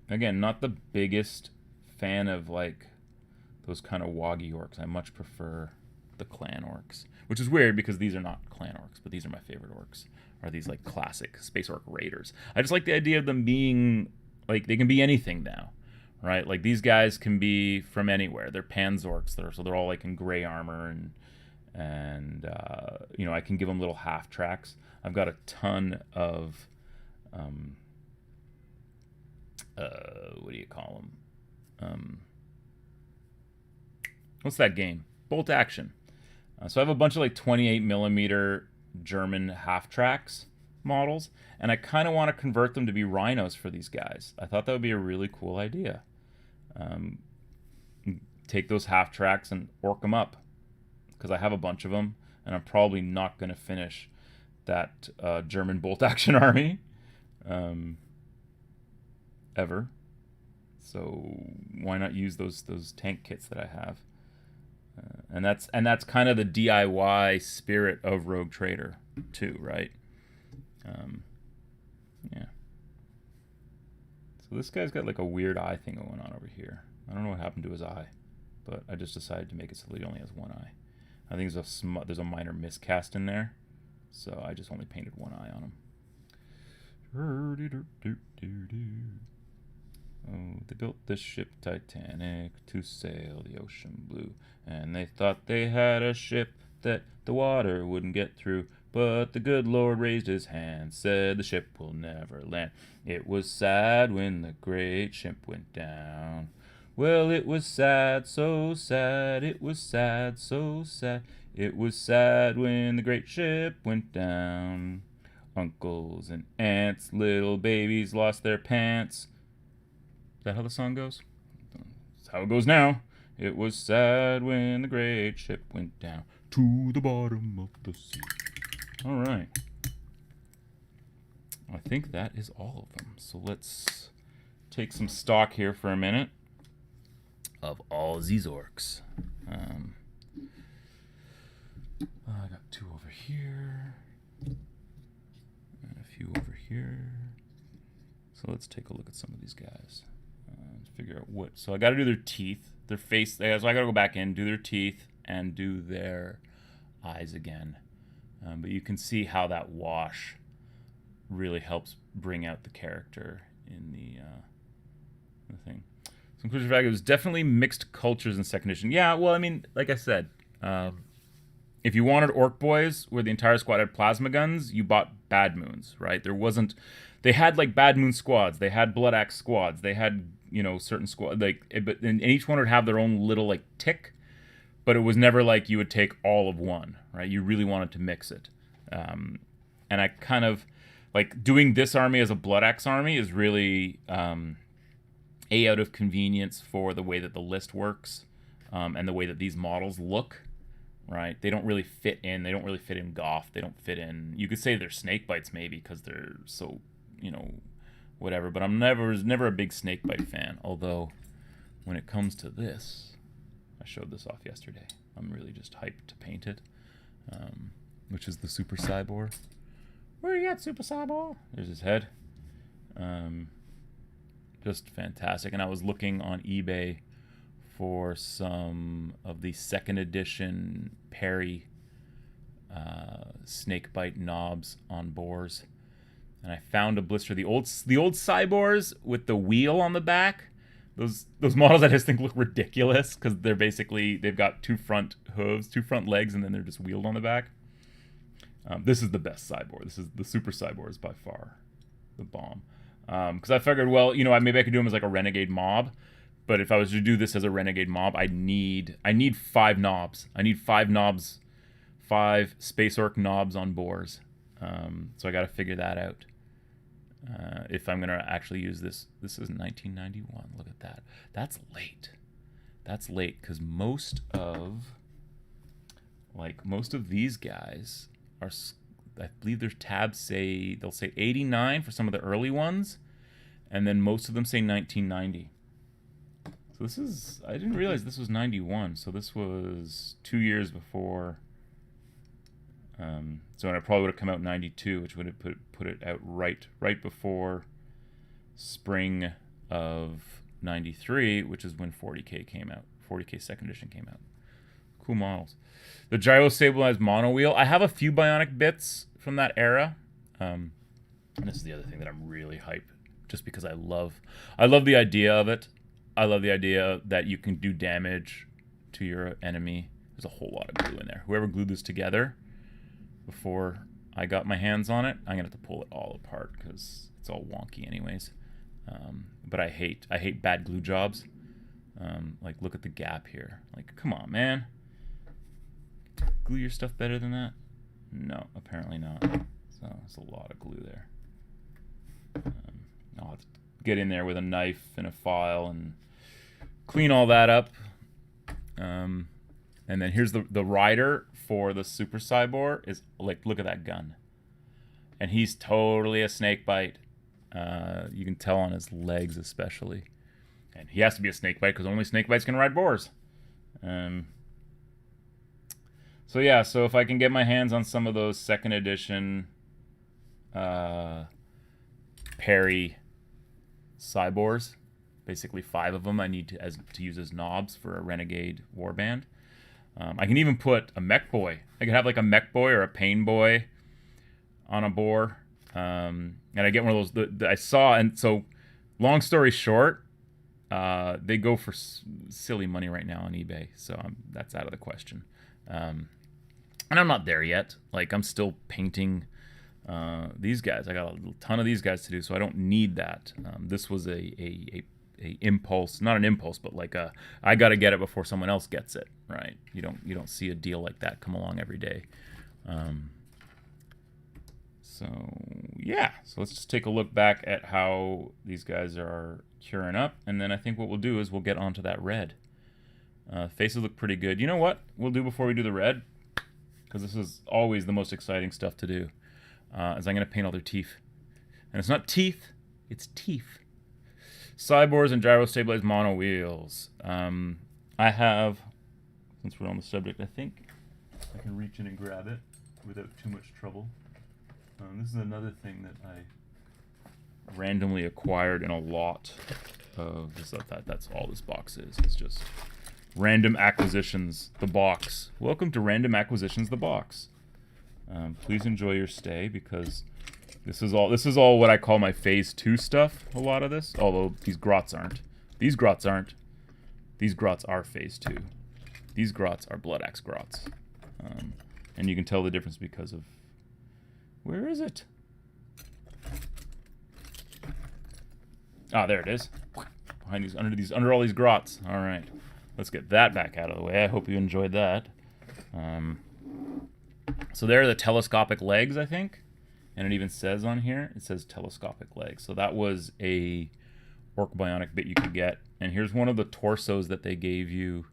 Again, not the biggest fan of like those kind of woggy orcs. I much prefer the clan orcs, which is weird because these are not clan orcs, but these are my favorite orcs. Are these like classic space orc raiders? I just like the idea of them being like they can be anything now, right? Like these guys can be from anywhere. They're panzorks, so they're all like in gray armor and you know, I can give them little half tracks. I've got a ton of what do you call them? What's that game? Bolt Action. So I have a bunch of like 28 millimeter German half tracks models, and I kind of want to convert them to be rhinos for these guys. I thought that would be a really cool idea. Take those half tracks and orc them up, because I have a bunch of them, and I'm probably not going to finish that German bolt action army ever. So why not use those tank kits that I have? And that's kind of the DIY spirit of Rogue Trader too, right? Yeah. So this guy's got like a weird eye thing going on over here. I don't know what happened to his eye, but I just decided to make it so that he only has one eye. I think there's a minor miscast in there, so I just only painted one eye on him. Oh, they built this ship Titanic to sail the ocean blue, and they thought they had a ship that the water wouldn't get through, but the good Lord raised his hand, said the ship will never land. It was sad when the great ship went down. Well, it was sad, so sad, it was sad, so sad. It was sad when the great ship went down. Uncles and aunts, little babies lost their pants. Is that how the song goes? That's how it goes now. It was sad when the great ship went down to the bottom of the sea. All right. I think that is all of them. So let's take some stock here for a minute of all these orcs. I got two over here and a few over here. So let's take a look at some of these guys. Figure out what. So I got to do their teeth, their face. So I got to go back in, do their teeth, and do their eyes again. But you can see how that wash really helps bring out the character in the thing. So conclusion value, it was definitely mixed cultures in second edition. Yeah, well, I mean, like I said, if you wanted orc boys where the entire squad had plasma guns, you bought Bad Moons, right? There wasn't. They had like Bad Moon squads. They had Blood Axe squads. They had, you know, certain squad and each one would have their own little like tick, but it was never like you would take all of one, right? You really wanted to mix it. And I kind of like doing this army as a Blood Axe army is really out of convenience for the way that the list works, and the way that these models look, right? They don't really fit in. They don't really fit in Goth. They don't fit in. You could say they're snake bites maybe because they're so, you know, whatever. But I'm never a big snakebite fan. Although, when it comes to this, I showed this off yesterday. I'm really just hyped to paint it, which is the Super Cyborg. Where you at, Super Cyborg? There's his head. Just fantastic. And I was looking on eBay for some of the second edition Perry snakebite knobs on boars. And I found a blister. The old Cyborgs with the wheel on the back. Those models I just think look ridiculous because they've got two front hooves, two front legs, and then they're just wheeled on the back. This is the best Cyborg. This is the Super Cyborg is by far the bomb. Because I figured, well, you know, maybe I could do him as like a renegade mob. But if I was to do this as a renegade mob, I need 5 knobs. I need 5 knobs, 5 Space Orc knobs on boars. So I got to figure that out. If I'm gonna actually use this. This is 1991. Look at that. That's late. That's late because most of these guys are. I believe their tabs say they'll say 89 for some of the early ones, and then most of them say 1990. So this is, I didn't realize this was 91, so this was 2 years before. So it probably would have come out in 92, which would have put it out right before spring of 93, which is when 40K came out. 40K second edition came out. Cool models. The gyro stabilized mono wheel. I have a few bionic bits from that era. And this is the other thing that I'm really hyped, just because I love the idea of it. I love the idea that you can do damage to your enemy. There's a whole lot of glue in there. Whoever glued this together before I got my hands on it, I'm gonna have to pull it all apart because it's all wonky anyways. But I hate bad glue jobs. Like, look at the gap here. Like, come on, man. Glue your stuff better than that? No, apparently not. So it's a lot of glue there. I'll have to get in there with a knife and a file and clean all that up. And then here's the rider for the Super Cyborg. Is like, look at that gun. And he's totally a snake bite. You can tell on his legs especially. And he has to be a snake bite because only snake bites can ride boars. So yeah, so if I can get my hands on some of those second edition Perry Cyborgs, basically 5 of them I need to use as knobs for a renegade warband. I can even put a mech boy. I could have like a mech boy or a pain boy on a boar. And I get one of those that I saw. And so, long story short, they go for silly money right now on eBay. So that's out of the question. And I'm not there yet. Like, I'm still painting these guys. I got a ton of these guys to do, so I don't need that. This was a impulse, not an impulse, but like I got to get it before someone else gets it, right? You don't see a deal like that come along every day. So yeah, so let's just take a look back at how these guys are curing up, and then I think what we'll do is we'll get onto that red. Faces look pretty good. You know what we'll do before we do the red? Because this is always the most exciting stuff to do. Is I'm going to paint all their teeth. And it's not teeth, it's teeth. Cyborgs and gyro stabilized mono wheels. I have, since we're on the subject, I think I can reach in and grab it without too much trouble. This is another thing that I randomly acquired in a lot of this stuff. That's all this box is. It's just Random Acquisitions, the box. Welcome to Random Acquisitions, the box. Please enjoy your stay, because this is all what I call my Phase 2 stuff, a lot of this. Although these grots aren't. These grots aren't. These grots are Phase 2. These grots are Blood Axe grots. And you can tell the difference because of... Where is it? Ah, there it is. Behind these, under all these grots. All right. Let's get that back out of the way. I hope you enjoyed that. So there are the telescopic legs, I think. And it even says on here, it says telescopic legs. So that was a Orc Bionic bit you could get. And here's one of the torsos that they gave you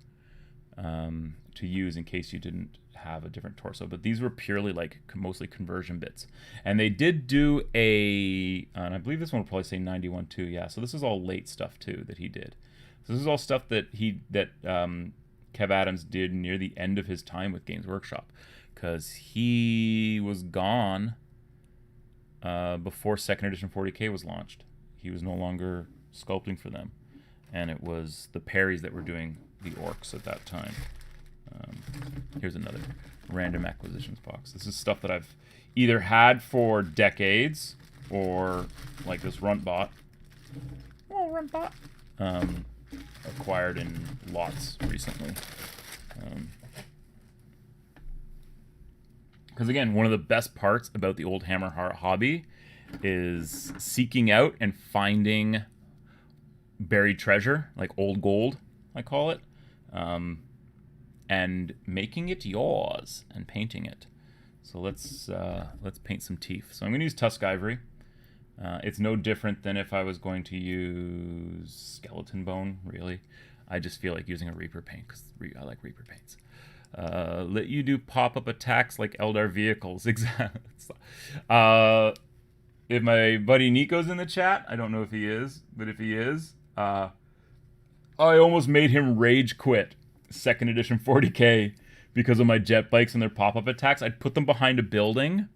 to use in case you didn't have a different torso. But these were purely like mostly conversion bits. And they did do and I believe this one will probably say 91 too. Yeah, so this is all late stuff too that he did. So this is all stuff that Kev Adams did near the end of his time with Games Workshop, because he was gone before second edition 40K was launched. He was no longer sculpting for them, and it was the Perrys that were doing the orcs at that time. Here's another Random Acquisitions box. This is stuff that I've either had for decades or, like this Runtbot. Oh, Runtbot. Acquired in lots recently. Because again, one of the best parts about the old Hammer hobby is seeking out and finding buried treasure, like old gold, I call it, and making it yours and painting it. So let's paint some teeth. So I'm going to use Tusk Ivory. It's no different than if I was going to use skeleton bone, really. I just feel like using a Reaper paint because I like Reaper paints. Let you do pop-up attacks like Eldar vehicles. Exactly. If my buddy Nico's in the chat, I don't know if he is, but if he is, I almost made him rage quit 2nd edition 40k because of my jet bikes and their pop-up attacks. I'd put them behind a building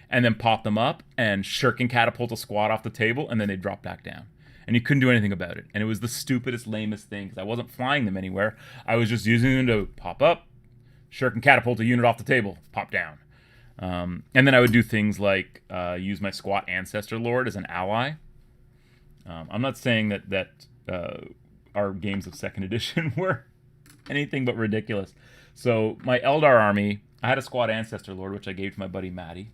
and then pop them up and shuriken catapult a squad off the table, and then they'd drop back down. And you couldn't do anything about it. And it was the stupidest, lamest thing because I wasn't flying them anywhere. I was just using them to pop up, shuriken catapult a unit off the table, pop down. And then I would do things like use my squat Ancestor Lord as an ally. I'm not saying that our games of 2nd edition were anything but ridiculous. So my Eldar army, I had a squad Ancestor Lord, which I gave to my buddy Matty.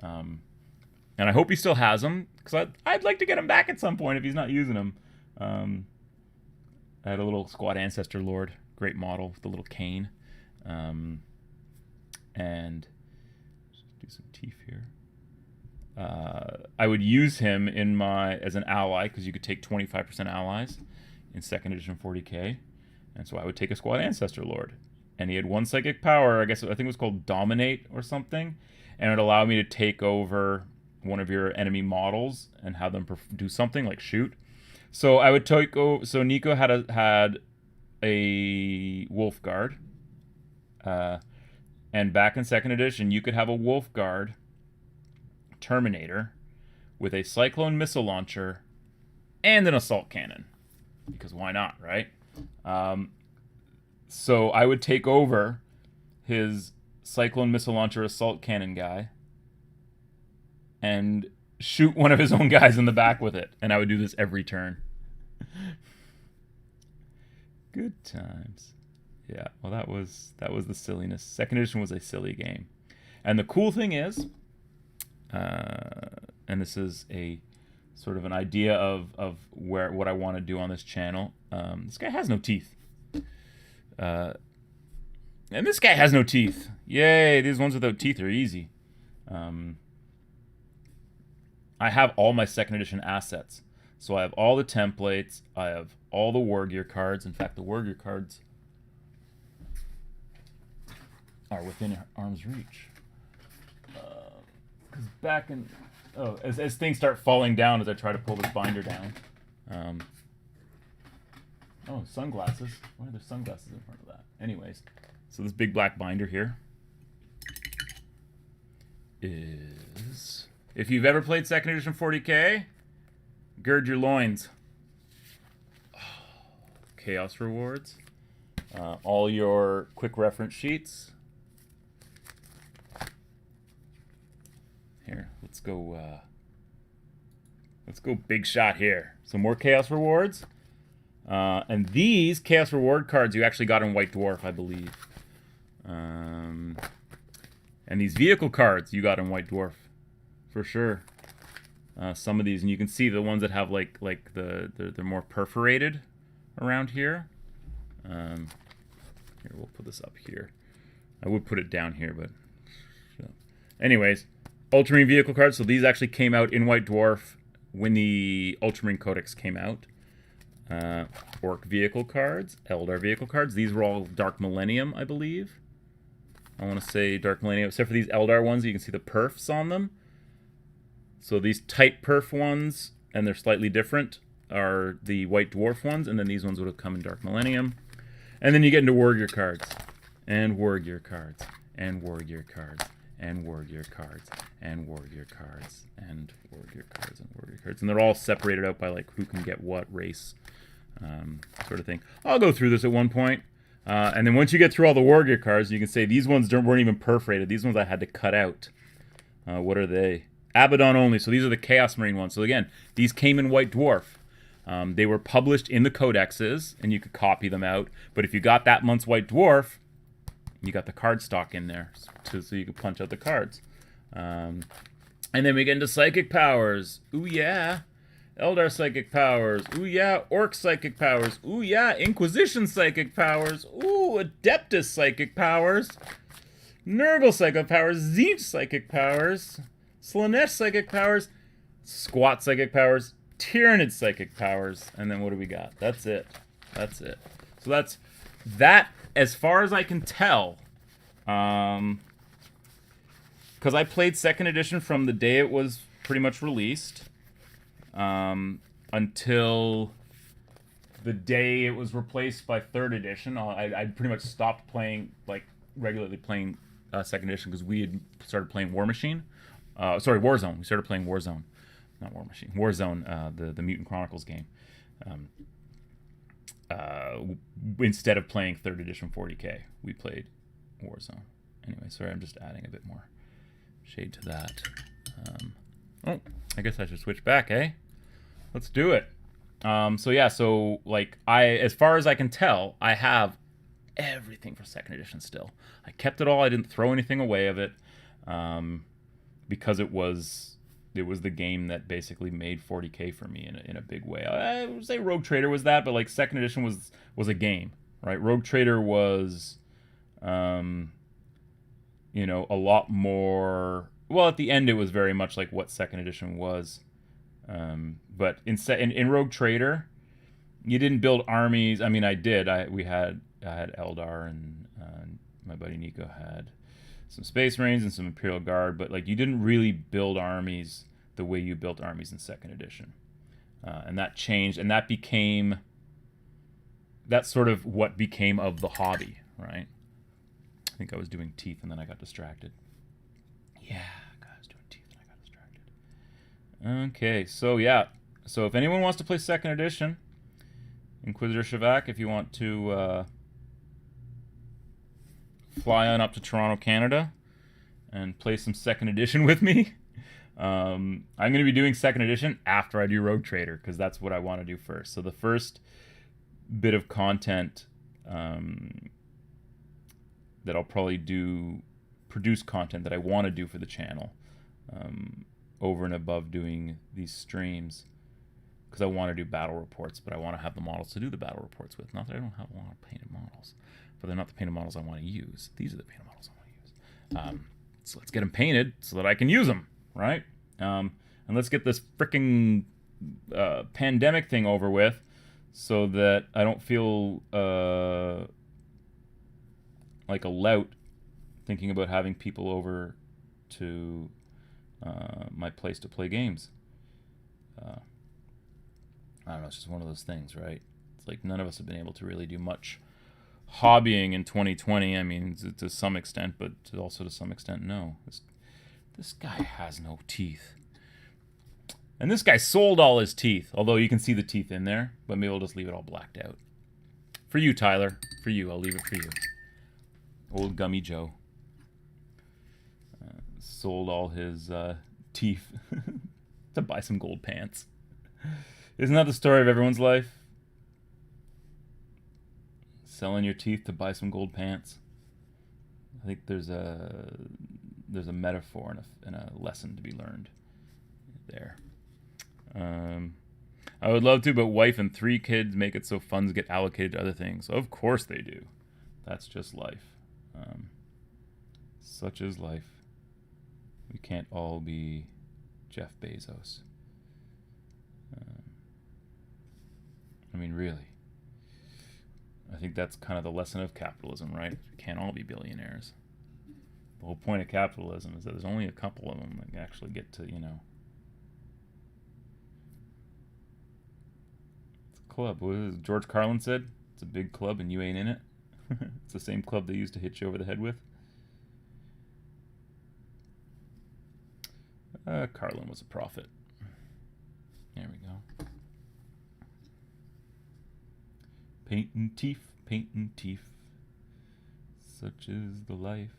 And I hope he still has them, because I'd like to get him back at some point if he's not using them. I had a little squad Ancestor Lord, great model with the little cane. And do some teeth here. I would use him as an ally, because you could take 25% allies in 2nd edition 40k. And so I would take a squad Ancestor Lord. And he had 1 psychic power, I think it was called Dominate or something. And it would allow me to take over one of your enemy models and have them do something like shoot. So I would take over. So Nico had a Wolf Guard. And back in 2nd edition, you could have a Wolf Guard Terminator with a Cyclone Missile Launcher and an Assault Cannon. Because why not, right? So I would take over his Cyclone Missile Launcher Assault Cannon guy and shoot one of his own guys in the back with it. And I would do this every turn. Good times. Yeah, well, that was the silliness. 2nd edition was a silly game. And the cool thing is, and this is a sort of an idea of what I want to do on this channel. This guy has no teeth. And this guy has no teeth. Yay, these ones without teeth are easy. I have all my 2nd edition assets. So I have all the templates. I have all the War Gear cards. In fact, the War Gear cards are within arm's reach. Because back in... Oh, as things start falling down as I try to pull this binder down. Oh, sunglasses. Why are there sunglasses in front of that? Anyways, so this big black binder here is... If you've ever played 2nd edition 40k, gird your loins. Oh, Chaos rewards. All your quick reference sheets. Here, let's go big shot here. Some more Chaos rewards. And these Chaos reward cards you actually got in White Dwarf, I believe. And these vehicle cards you got in White Dwarf, for sure. Some of these, and you can see the ones that have they're more perforated around here. Here, we'll put this up here. I would put it down here, but anyways, Ultramarine vehicle cards. So these actually came out in White Dwarf when the Ultramarine Codex came out. Orc vehicle cards, Eldar vehicle cards. These were all Dark Millennium, I believe. I want to say Dark Millennium, except for these Eldar ones. You can see the perfs on them. So these tight perf ones, and they're slightly different, are the White Dwarf ones, and then these ones would have come in Dark Millennium. And then you get into War Gear cards, and War Gear cards, and War Gear cards, and War Gear cards, and War Gear cards, and War Gear cards, and War Gear cards. And they're all separated out by who can get what race, sort of thing. I'll go through this at one point. And then once you get through all the War Gear cards, you can say these ones weren't even perforated. These ones I had to cut out. What are they? Abaddon only. So these are the Chaos Marine ones. So again, these came in White Dwarf. They were published in the codexes, and you could copy them out. But if you got that month's White Dwarf, you got the card stock in there, so you could punch out the cards. And then we get into psychic powers. Ooh, yeah. Eldar psychic powers. Ooh, yeah. Orc psychic powers. Ooh, yeah. Inquisition psychic powers. Ooh, Adeptus psychic powers. Nurgle psychic powers. Tzeentch psychic powers. Slanesh psychic powers. Squat psychic powers. Tyrannid psychic powers. And then what do we got? That's it. That's it. So that's that as far as I can tell. Because I played 2nd edition from the day it was pretty much released until the day it was replaced by 3rd edition. I pretty much stopped playing, like, regularly playing 2nd edition because we had started playing Warzone. We started playing Warzone. Not War Machine. Warzone, the Mutant Chronicles game. Instead of playing 3rd edition 40k, we played Warzone. Anyway, sorry, I'm just adding a bit more shade to that. Oh, I guess I should switch back, eh? Let's do it. So like, as far as I can tell, I have everything for 2nd edition still. I kept it all. I didn't throw anything away of it, because it was the game that basically made 40k for me in a big way. I would say Rogue Trader was that, but like 2nd edition was a game, right? Rogue Trader was, a lot more. Well, at the end, it was very much like what 2nd edition was. But in Rogue Trader, you didn't build armies. I mean, I did. I had Eldar, and my buddy Nico had some Space Marines and some Imperial Guard. But like, you didn't really build armies the way you built armies in 2nd edition, and that changed, and that's sort of what became of the hobby, right? I think I was doing teeth, and then I got distracted. Yeah. Okay, so yeah. So if anyone wants to play 2nd edition, Inquisitor Shavak, if you want to fly on up to Toronto, Canada, and play some 2nd edition with me, I'm going to be doing 2nd edition after I do Rogue Trader, because that's what I want to do first. So the first bit of content that I'll probably produce content that I want to do for the channel, over and above doing these streams, because I want to do battle reports, but I want to have the models to do the battle reports with. Not that I don't have a lot of painted models, but they're not the painted models I want to use. These are the painted models I want to use. So let's get them painted so that I can use them, right? And let's get this freaking pandemic thing over with, so that I don't feel like a lout thinking about having people over to my place to play games. I don't know, it's just one of those things, right? It's like none of us have been able to really do much hobbying in 2020. I mean, to some extent, but also to some extent, no. This guy has no teeth. And this guy sold all his teeth, although you can see the teeth in there, but maybe we'll just leave it all blacked out. For you, Tyler. For you, I'll leave it for you. Old Gummy Joe. Sold all his teeth to buy some gold pants. Isn't that the story of everyone's life? Selling your teeth to buy some gold pants. I think there's a metaphor and a lesson to be learned there. I would love to, but wife and 3 kids make it so funds get allocated to other things. Of course they do. That's just life. Such is life. We can't all be Jeff Bezos. I mean, really. I think that's kind of the lesson of capitalism, right? We can't all be billionaires. The whole point of capitalism is that there's only a couple of them that actually get to, It's a club. What is it? George Carlin said? It's a big club and you ain't in it. It's the same club they used to hit you over the head with. Carlin was a prophet. There we go. Paintin' teeth. Such is the life.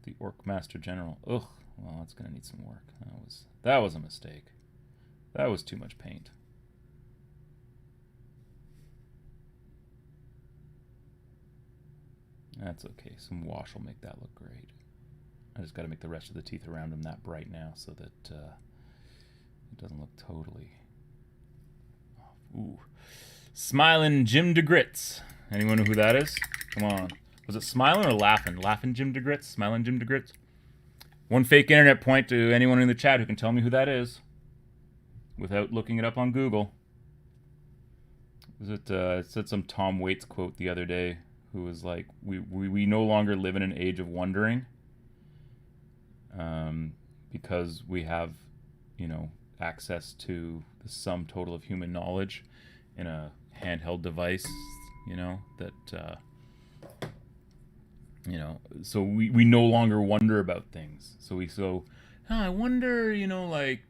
The Orc Master General. Ugh. Well, that's gonna need some work. That was a mistake. That was too much paint. That's okay. Some wash will make that look great. I just got to make the rest of the teeth around him that bright now so that it doesn't look totally off. Ooh. Smiling Jim DeGrits. Anyone know who that is? Come on. Was it smiling or laughing? Laughing Jim DeGrits? Smiling Jim DeGrits? One fake internet point to anyone in the chat who can tell me who that is without looking it up on Google. Was it said some Tom Waits quote the other day who was like, we no longer live in an age of wondering because we have, you know, access to the sum total of human knowledge in a handheld device, you know, that, you know, so we no longer wonder about things. So I wonder, you know, like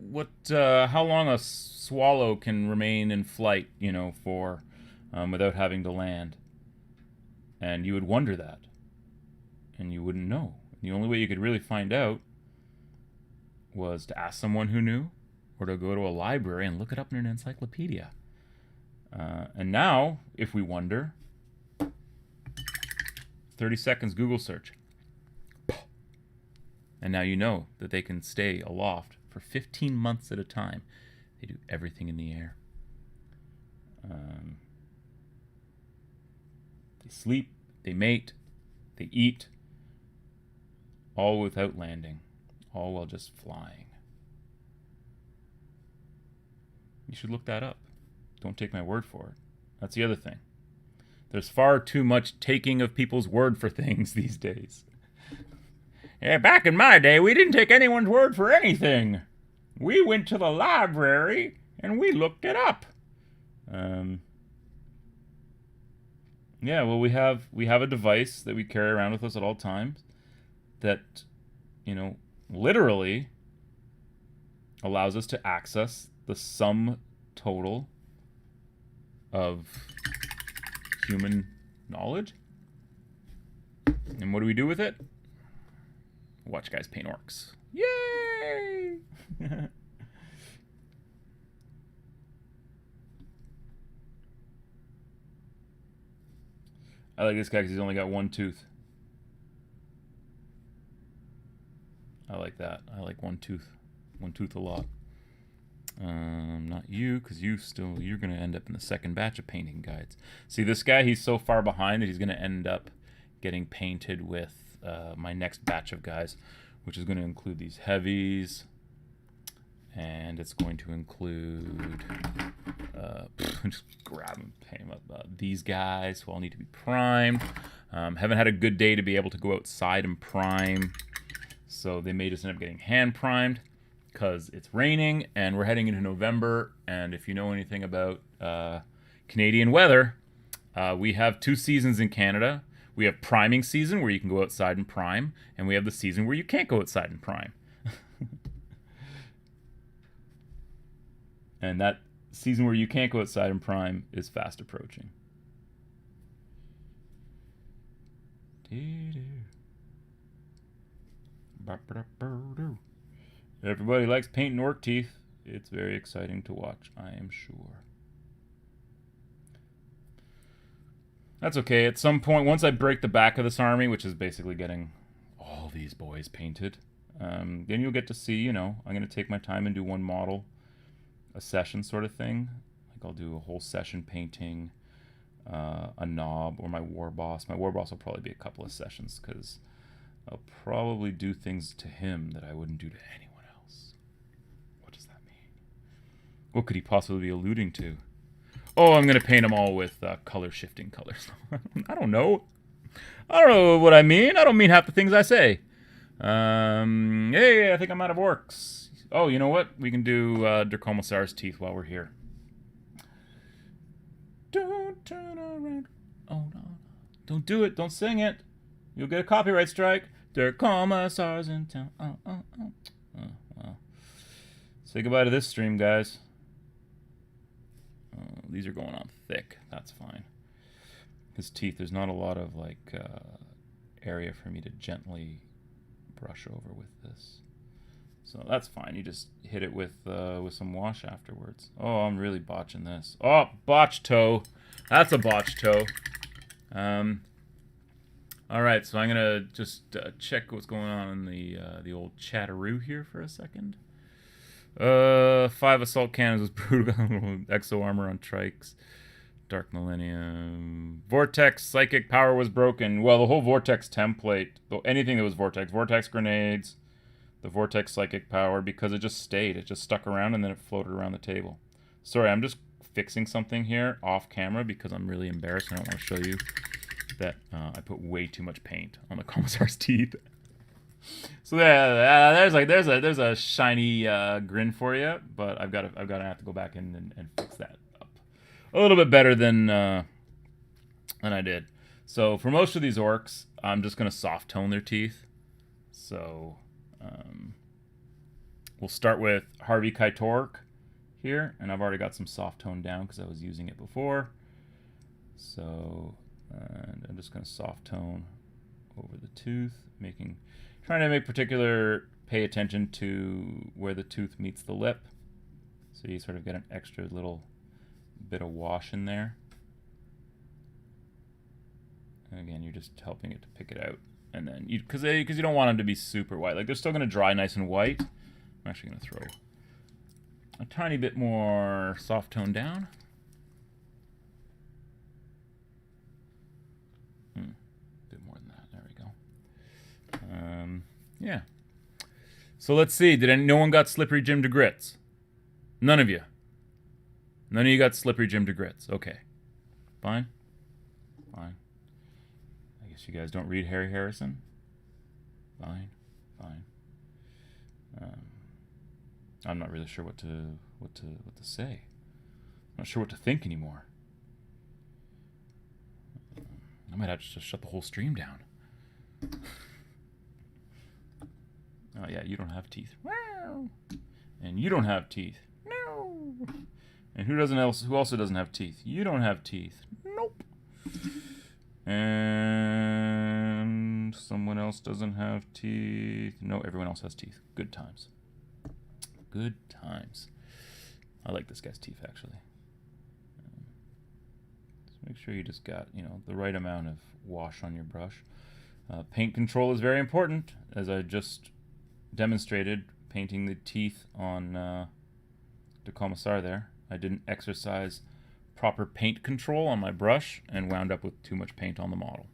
what, how long a swallow can remain in flight, you know, for, without having to land. And you would wonder that. And you wouldn't know. The only way you could really find out was to ask someone who knew, or to go to a library and look it up in an encyclopedia. And now, if we wonder, 30 seconds Google search. And now you know that they can stay aloft for 15 months at a time. They do everything in the air. They sleep, they mate, they eat, all without landing, all while just flying. You should look that up. Don't take my word for it. That's the other thing. There's far too much taking of people's word for things these days. Yeah, back in my day, we didn't take anyone's word for anything. We went to the library and we looked it up. Yeah, well, we have a device that we carry around with us at all times that, you know, literally allows us to access the sum total of human knowledge. And what do we do with it? Watch guys paint orcs. Yay! I like this guy because he's only got one tooth. I like that. I like one tooth. One tooth a lot. Not you, because you're going to end up in the second batch of painting guides. See, this guy, he's so far behind that he's going to end up getting painted with my next batch of guys, which is going to include these heavies, and it's going to include just grab them, paint them up. These guys who all need to be primed. Haven't had a good day to be able to go outside and prime, so they may just end up getting hand primed because it's raining and we're heading into November. And if you know anything about Canadian weather, we have two seasons in Canada. We have priming season where you can go outside and prime, and we have the season where you can't go outside and prime. And that season where you can't go outside and prime is fast approaching. Everybody likes painting orc teeth. It's very exciting to watch, I am sure. That's okay. At some point, once I break the back of this army, which is basically getting all these boys painted, then you'll get to see, you know, I'm going to take my time and do one model a session sort of thing. Like I'll do a whole session painting a knob or my war boss. My war boss will probably be a couple of sessions because I'll probably do things to him that I wouldn't do to anyone else. What does that mean? What could he possibly be alluding to? Oh, I'm going to paint them all with color shifting colors. I don't know. I don't know what I mean. I don't mean half the things I say. Hey, I think I'm out of orcs. Oh, you know what? We can do Dracomosaurus teeth while we're here. Don't turn around. Oh, no. Don't do it. Don't sing it. You'll get a copyright strike. Dracomosaurus in town. Oh, well. Say goodbye to this stream, guys. These are going on thick. That's fine. His teeth, there's not a lot of like area for me to gently brush over with this. So that's fine. You just hit it with some wash afterwards. Oh, I'm really botching this. Oh, botch toe. That's a botch toe. I'm All right, so I'm gonna just check what's going on in the old chatteroo here for a second. 5 assault cannons with brutal exo armor on trikes. Dark Millennium. Vortex psychic power was broken. Well, the whole Vortex template, anything that was Vortex grenades, the Vortex psychic power, because it just stayed. It just stuck around and then it floated around the table. Sorry, I'm just fixing something here off camera because I'm really embarrassed. I don't want to show you that I put way too much paint on the Commissar's teeth. So there's a shiny grin for you, but I've got to have to go back in and fix that up a little bit better than I did. So for most of these orcs, I'm just gonna soft tone their teeth. So we'll start with Harvey Keitork here, and I've already got some soft tone down because I was using it before. So and I'm just gonna soft tone over the tooth, trying to make pay attention to where the tooth meets the lip. So you sort of get an extra little bit of wash in there. And again, you're just helping it to pick it out. And then, because you don't want them to be super white. Like, they're still going to dry nice and white. I'm actually going to throw a tiny bit more soft tone down. A bit more than that. There we go. Yeah. So let's see. No one got Slippery Jim to grits? None of you. None of you got Slippery Jim to grits. Okay. Fine. Fine. I guess you guys don't read Harry Harrison. Fine. Fine. I'm not really sure what to say. I'm not sure what to think anymore. I might have to just shut the whole stream down. Oh yeah, you don't have teeth. And you don't have teeth. No. And who also doesn't have teeth? You don't have teeth. Nope. And someone else doesn't have teeth. No, everyone else has teeth. Good times. Good times. I like this guy's teeth, actually. Just make sure you just got, the right amount of wash on your brush. Paint control is very important, as I just demonstrated painting the teeth on the Commissar there. I didn't exercise proper paint control on my brush and wound up with too much paint on the model.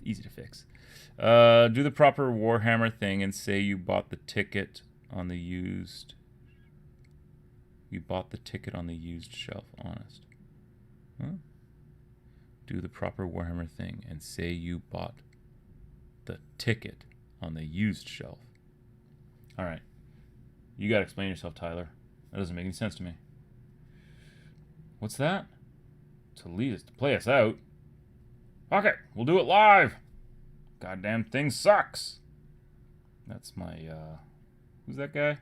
Easy to fix. Do the proper Warhammer thing and say you bought the ticket on the used. You bought the ticket on the used shelf. Honest. Huh? Do the proper Warhammer thing and say you bought the ticket on the used shelf. All right. You gotta explain yourself, Tyler. That doesn't make any sense to me. What's that? To lead us, to play us out? Okay, we'll do it live. Goddamn thing sucks. That's my, who's that guy?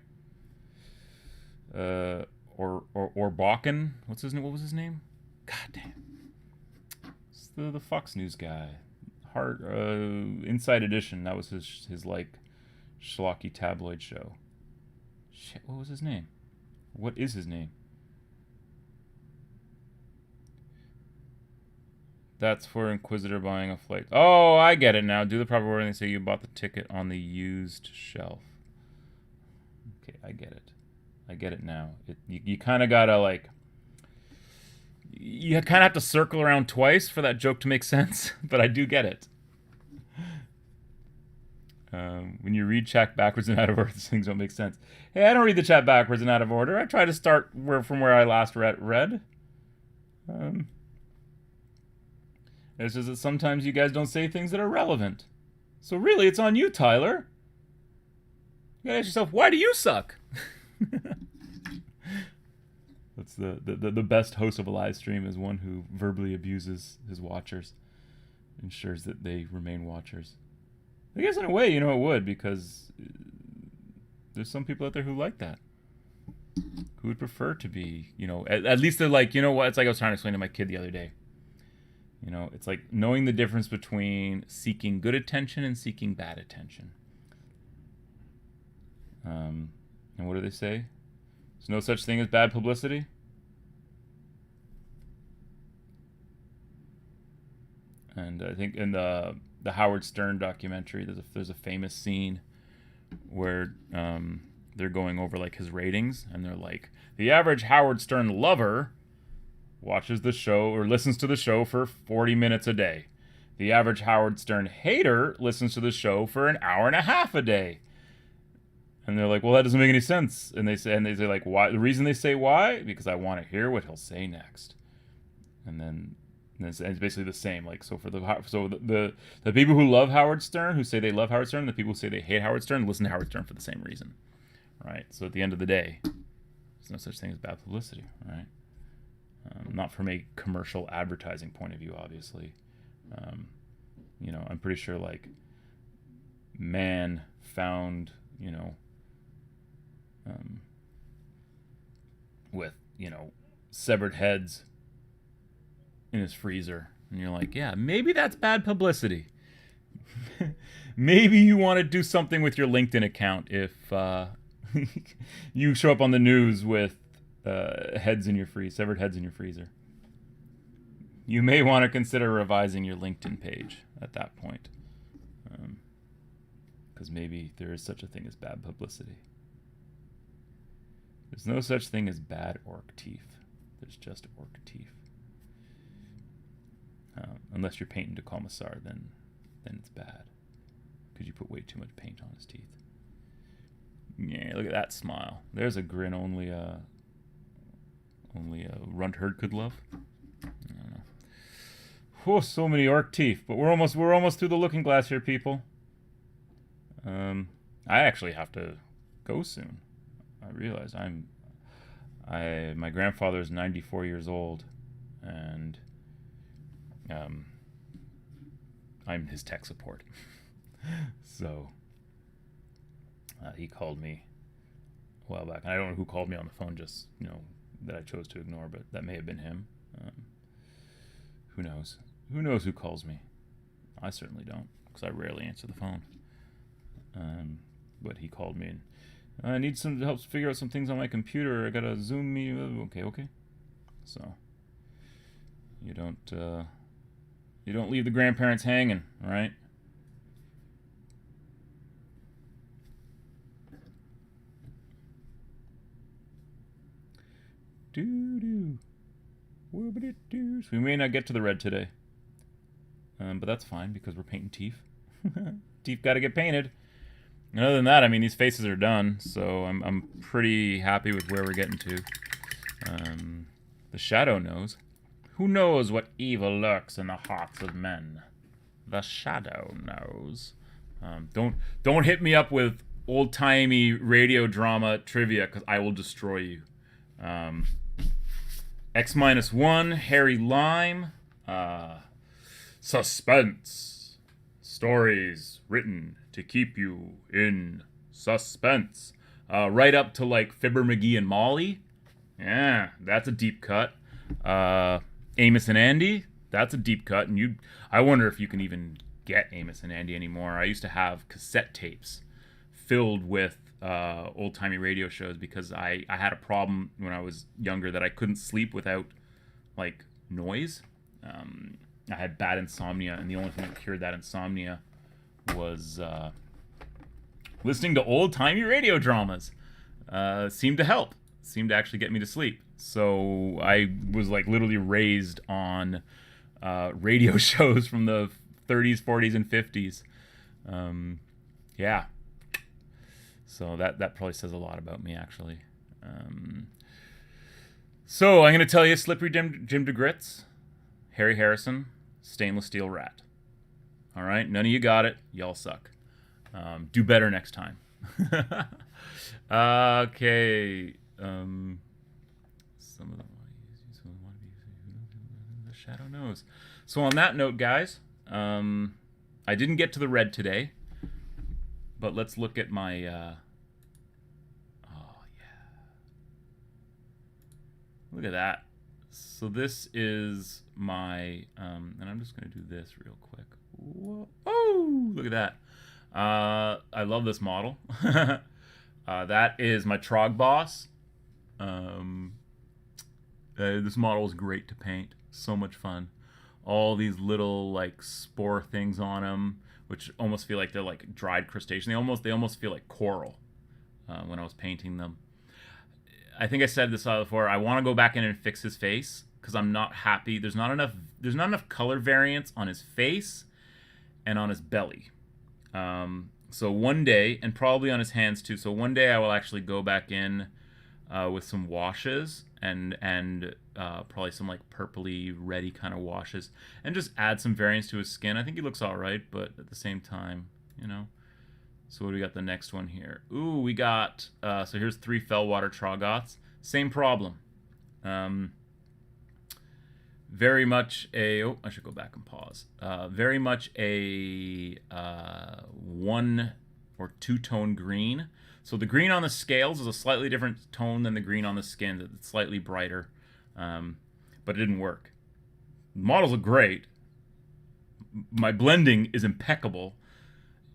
Or Bakken? What was his name? Goddamn. It's the Fox News guy. Inside Edition. That was his like schlocky tabloid show. Shit, what was his name? What is his name? That's for Inquisitor buying a flight. Oh, I get it now. Do the proper wording and say you bought the ticket on the used shelf. Okay, I get it. I get it now. You kind of gotta like... You kind of have to circle around twice for that joke to make sense, but I do get it. When you read chat backwards and out of order, things don't make sense. Hey, I don't read the chat backwards and out of order. I try to start from where I last read. It's just that sometimes you guys don't say things that are relevant. So really, it's on you, Tyler. You gotta ask yourself, why do you suck? That's the best host of a live stream is one who verbally abuses his watchers, ensures that they remain watchers. I guess in a way, it would, because there's some people out there who like that. Who would prefer to be, at least they're like, what? It's like I was trying to explain to my kid the other day. It's like knowing the difference between seeking good attention and seeking bad attention. And what do they say? There's no such thing as bad publicity. And I think in the Howard Stern documentary, there's a famous scene where they're going over like his ratings, and they're like, the average Howard Stern lover watches the show or listens to the show for 40 minutes a day. The average Howard Stern hater listens to the show for an hour and a half a day. And they're like, well, that doesn't make any sense. And they say like, why? The reason they say why? Because I want to hear what he'll say next. And it's basically the same. Like, so the people who love Howard Stern, who say they love Howard Stern, the people who say they hate Howard Stern, listen to Howard Stern for the same reason, right? So at the end of the day, there's no such thing as bad publicity, right? Not from a commercial advertising point of view, obviously. I'm pretty sure like man found, with, severed heads in his freezer. And you're like, yeah, maybe that's bad publicity. Maybe you want to do something with your LinkedIn account if you show up on the news with severed heads in your freezer. You may want to consider revising your LinkedIn page at that point. Because maybe there is such a thing as bad publicity. There's no such thing as bad orc teeth. There's just orc teeth. Unless you're painting to Commissar, then it's bad. Because you put way too much paint on his teeth. Yeah, look at that smile. There's a grin only a runt herd could love. I don't know. Oh, so many orc teeth. But we're almost through the looking glass here, people. I actually have to go soon. I realize my grandfather is 94 years old, and I'm his tech support. So he called me a while back, and I don't know who called me on the phone, just that I chose to ignore, but that may have been him. Who knows? Who knows who calls me? I certainly don't, because I rarely answer the phone. But he called me, and I need some help figure out some things on my computer. I gotta Zoom me. Okay. So you don't leave the grandparents hanging, right? Doo-doo. Whoop-a-doo-doo. So we may not get to the red today. But that's fine, because we're painting teeth. Teeth gotta get painted. And other than that, I mean, these faces are done, so I'm pretty happy with where we're getting to. The shadow knows. Who knows what evil lurks in the hearts of men? The shadow knows. Don't hit me up with old-timey radio drama trivia, because I will destroy you. X-1, Harry Lime. Suspense. Stories written to keep you in suspense. Right up to like Fibber McGee and Molly. Yeah, that's a deep cut. Amos and Andy, that's a deep cut. And I wonder if you can even get Amos and Andy anymore. I used to have cassette tapes filled with old-timey radio shows because I had a problem when I was younger that I couldn't sleep without like noise. I had bad insomnia, and the only thing that cured that insomnia was listening to old-timey radio dramas. Seemed to help. Seemed to actually get me to sleep. So I was like literally raised on radio shows from the 30s, 40s, and 50s. Yeah. So that probably says a lot about me, actually. So I'm going to tell you Slippery Jim DeGritz, Harry Harrison, Stainless Steel Rat. All right? None of you got it. Y'all suck. Do better next time. Okay. Some of them want to be the shadow knows. So on that note, guys, I didn't get to the red today, but let's look at my oh yeah, look at that. So this is my and I'm just gonna do this real quick. Whoa. Oh, look at that. I love this model. That is my Trog Boss. This model is great to paint. So much fun. all these little like spore things on them, which almost feel like they're like dried crustacean. They almost feel like coral when I was painting them. I think I said this before. I want to go back in and fix his face because I'm not happy. There's not enough color variance on his face and on his belly. So one day, and probably on his hands too. So one day I will actually go back in with some washes and probably some like purpley reddy kind of washes and just add some variance to his skin. I think he looks all right, but at the same time, you know. So what do we got the next one here? Ooh, we got, so here's 3 Fellwater Troggoths. Same problem. Very much a, oh, I should go back and pause. Very much a 1 or 2 tone green. So the green on the scales is a slightly different tone than the green on the skin. It's slightly brighter, but it didn't work. The models are great. My blending is impeccable.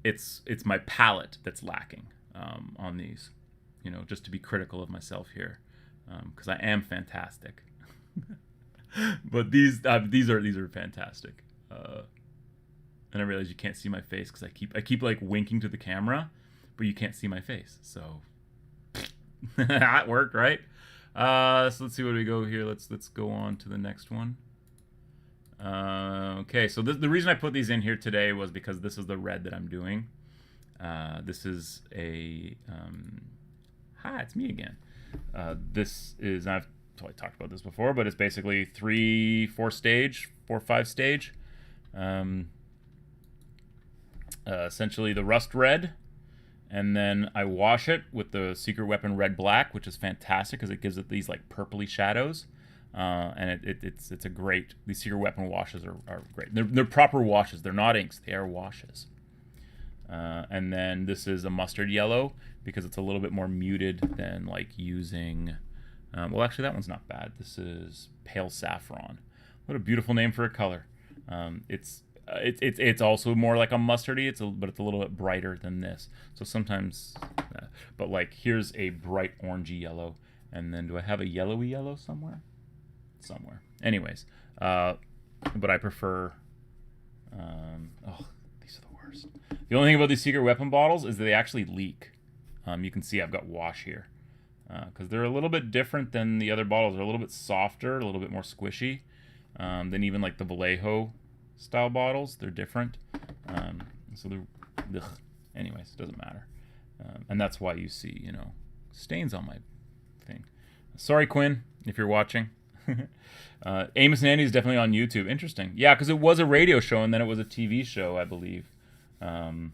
It's my palette that's lacking on these, you know, just to be critical of myself here, because I am fantastic. But these are fantastic, and I realize you can't see my face because I keep like winking to the camera, but you can't see my face, so that worked, right? So let's see what we go here. Let's go on to the next one. Okay, so the reason I put these in here today was because this is the red that I'm doing. This is a... hi, it's me again. This is... I've totally talked about this before, but it's basically 4-5 stage. Essentially the rust red. And then I wash it with the Secret Weapon Red Black, which is fantastic because it gives it these like purpley shadows. And it's a great, these Secret Weapon washes are great. They're proper washes. They're not inks. They are washes. And then this is a mustard yellow because it's a little bit more muted than like using, well, actually that one's not bad. This is pale saffron. What a beautiful name for a color. It's also more like a mustardy. But it's a little bit brighter than this. So sometimes, but like here's a bright orangey yellow. And then do I have a yellowy yellow somewhere? Anyways, but I prefer, oh, these are the worst. The only thing about these Secret Weapon bottles is that they actually leak. You can see I've got wash here, because they're a little bit different than the other bottles. They're a little bit softer, a little bit more squishy, than even like the Vallejo style bottles. They're different, so they're, ugh. Anyways, it doesn't matter, and that's why you see, you know, stains on my thing. Sorry, Quinn, if you're watching. Amos and Andy is definitely on YouTube. Interesting. Yeah, because it was a radio show and then it was a TV show, I believe. But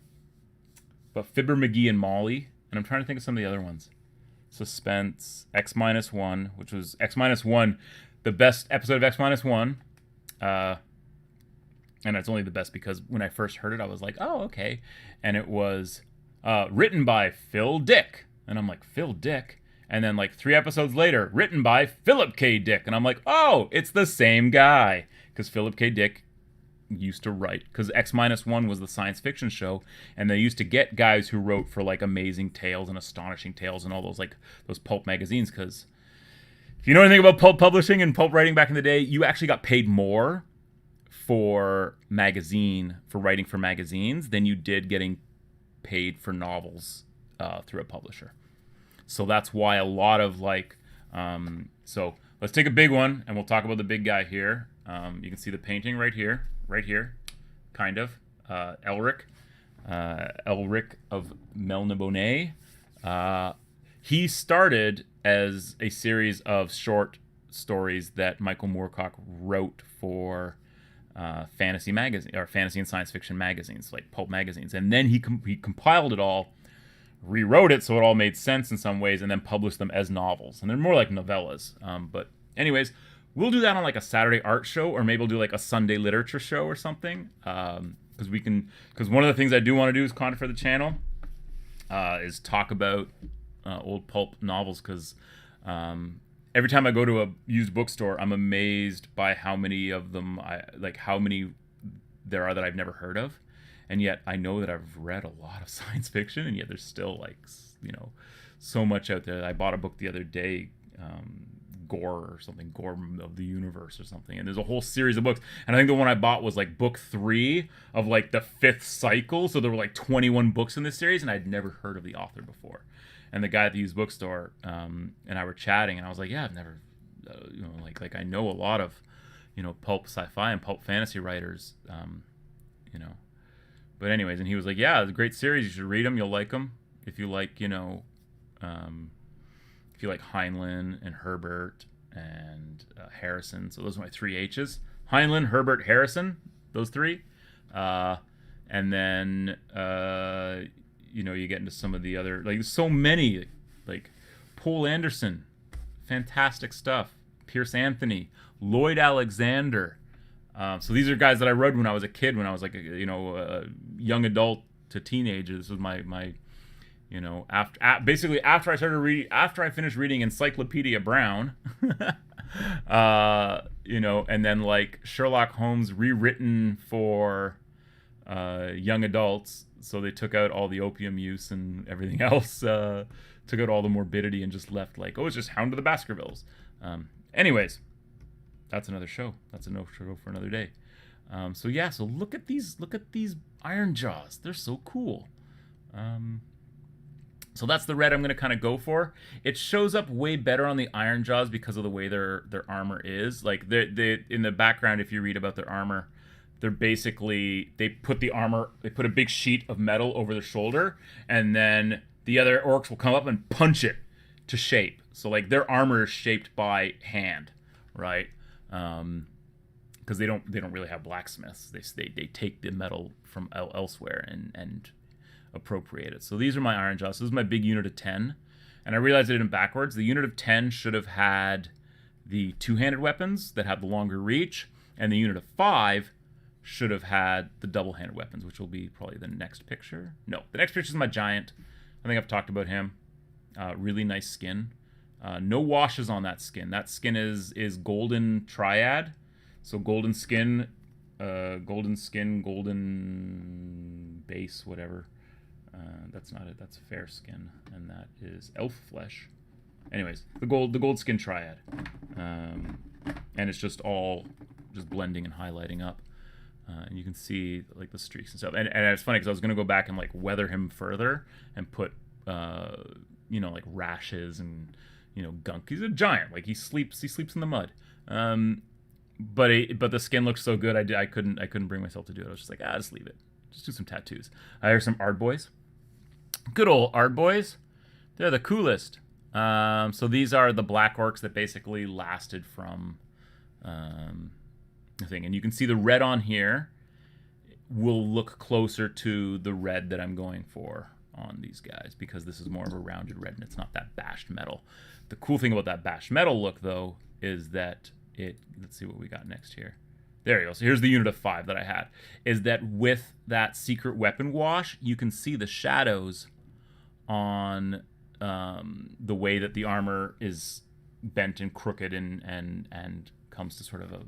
Fibber McGee and Molly, and I'm trying to think of some of the other ones. Suspense, X-1, which was X-1, the best episode of X-1. And it's only the best because when I first heard it, I was like, oh, okay. And it was written by Phil Dick. And I'm like, Phil Dick? And then like 3 episodes later, written by Philip K. Dick. And I'm like, oh, it's the same guy. Because Philip K. Dick used to write. Because X-1 was the science fiction show. And they used to get guys who wrote for like Amazing Tales and Astonishing Tales and all those like those pulp magazines. Because if you know anything about pulp publishing and pulp writing back in the day, you actually got paid more for writing for magazines than you did getting paid for novels through a publisher. So that's why a lot of like, so let's take a big one and we'll talk about the big guy here. You can see the painting right here, kind of, Elric of Melniboné. He started as a series of short stories that Michael Moorcock wrote for fantasy magazine or fantasy and science fiction magazines, like pulp magazines. And then he compiled it all, rewrote it so it all made sense in some ways, and then published them as novels. And they're more like novellas. But anyways, we'll do that on like a Saturday art show, or maybe we'll do like a Sunday literature show or something. Because one of the things I do want to do as content for the channel is talk about old pulp novels. Because every time I go to a used bookstore, I'm amazed by how many of them how many there are that I've never heard of. And yet I know that I've read a lot of science fiction, and yet there's still like, you know, so much out there. I bought a book the other day, Gore or something, Gore of the Universe or something. And there's a whole series of books. And I think the one I bought was like book 3 of like the 5th cycle. So there were like 21 books in this series, and I'd never heard of the author before. And the guy at the used bookstore and I were chatting, and I was like, yeah, I've never, like I know a lot of, pulp sci-fi and pulp fantasy writers, But anyways, and he was like, yeah, it's a great series. You should read them. You'll like them. If you like, if you like Heinlein and Herbert and Harrison. So those are my 3 H's. Heinlein, Herbert, Harrison. Those 3. And then, you get into some of the other, like so many, like Poul Anderson. Fantastic stuff. Pierce Anthony. Lloyd Alexander. So these are guys that I read when I was a kid, when I was like, a young adult to teenager. This was my basically after I finished reading Encyclopedia Brown, and then like Sherlock Holmes rewritten for young adults. So they took out all the opium use and everything else, took out all the morbidity and just left like, it's just Hound of the Baskervilles. Anyways, that's another show. That's a show for another day. So look at these Iron Jaws. They're so cool. So that's the red I'm going to kind of go for. It shows up way better on the Iron Jaws because of the way their armor is. Like they in the background, if you read about their armor, they put a big sheet of metal over their shoulder, and then the other orcs will come up and punch it to shape. So like their armor is shaped by hand, right? Because they don't really have blacksmiths. They take the metal from elsewhere and appropriate it. So these are my Iron Jaws. So this is my big unit of 10, and I realized I did it backwards. The unit of 10 should have had the 2-handed weapons that have the longer reach, and the unit of 5 should have had the double-handed weapons, which will be probably the next picture. No, the next picture is my giant. I think I've talked about him. Really nice skin. No washes on that skin. That skin is golden triad. So golden skin, golden base, whatever. That's not it. That's fair skin, and that is elf flesh. Anyways, the gold skin triad, and it's just all blending and highlighting up, and you can see like the streaks and stuff. And it's funny because I was gonna go back and like weather him further and put like rashes and gunk. He's a giant. Like he sleeps in the mud. But the skin looks so good. I couldn't bring myself to do it. I was just like, just leave it. Just do some tattoos. Here's some Ard Boys. Good old Ard Boys. They're the coolest. So these are the black orcs that basically lasted from the thing. And you can see the red on here will look closer to the red that I'm going for on these guys, because this is more of a rounded red and it's not that bashed metal. The cool thing about that bashed metal look, though, is that let's see what we got next here. There you go. So here's the unit of 5 that I had. Is that with that secret weapon wash, you can see the shadows on the way that the armor is bent and crooked and comes to sort of a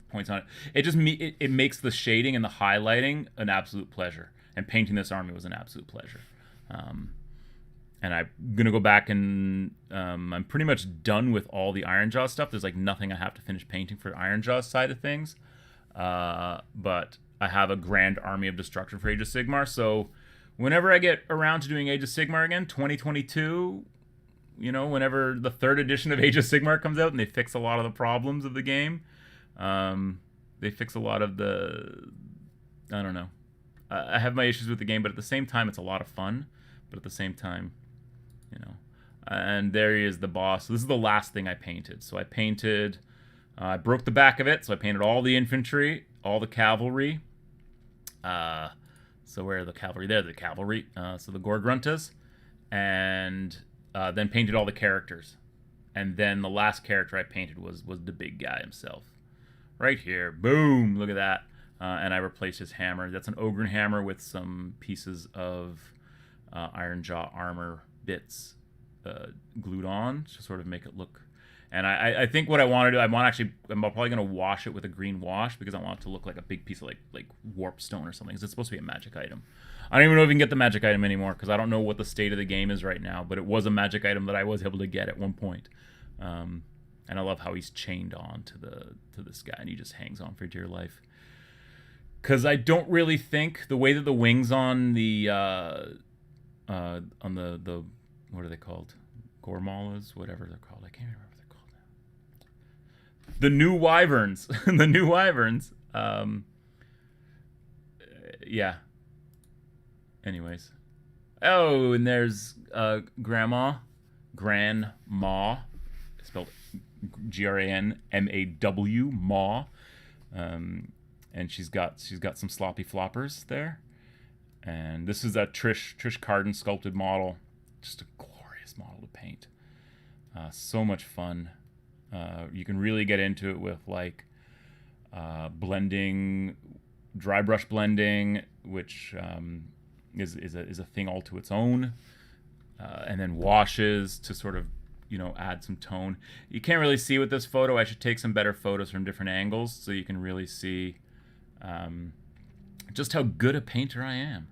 points on it. It makes the shading and the highlighting an absolute pleasure. And painting this army was an absolute pleasure. And I'm going to go back and I'm pretty much done with all the Iron Jaws stuff. There's like nothing I have to finish painting for the Iron Jaws side of things. But I have a grand army of destruction for Age of Sigmar. So whenever I get around to doing Age of Sigmar again, 2022, whenever the 3rd edition of Age of Sigmar comes out and they fix a lot of the problems of the game, they fix a lot of I don't know. I have my issues with the game, but at the same time, it's a lot of fun. But at the same time, and there he is, the boss. So this is the last thing I painted. So I broke the back of it. So I painted all the infantry, all the cavalry. So where are the cavalry? There, the cavalry. So the Gorgruntas, and then painted all the characters. And then the last character I painted was the big guy himself. Right here. Boom. Look at that. And I replaced his hammer. That's an Ogren hammer with some pieces of Iron Jaw armor bits glued on to sort of make it look. And I think what I want to do, I'm probably going to wash it with a green wash because I want it to look like a big piece of like warp stone or something, because it's supposed to be a magic item. I don't even know if you can get the magic item anymore because I don't know what the state of the game is right now, but it was a magic item that I was able to get at one point. And I love how he's chained on to this guy, and he just hangs on for dear life. Because I don't really think the way that the wings on the what are they called? Gormalas, whatever they're called. I can't remember what they're called now. The new wyverns. The new wyverns. Yeah. Anyways. Oh, and there's Grandma. Spelled Granmaw. Ma. And she's got some sloppy floppers there. And this is a Trish Carden sculpted model. Just a glorious model to paint. So much fun. You can really get into it with like blending, dry brush blending, which is a thing all to its own. And then washes to sort of, add some tone. You can't really see with this photo. I should take some better photos from different angles so you can really see just how good a painter I am.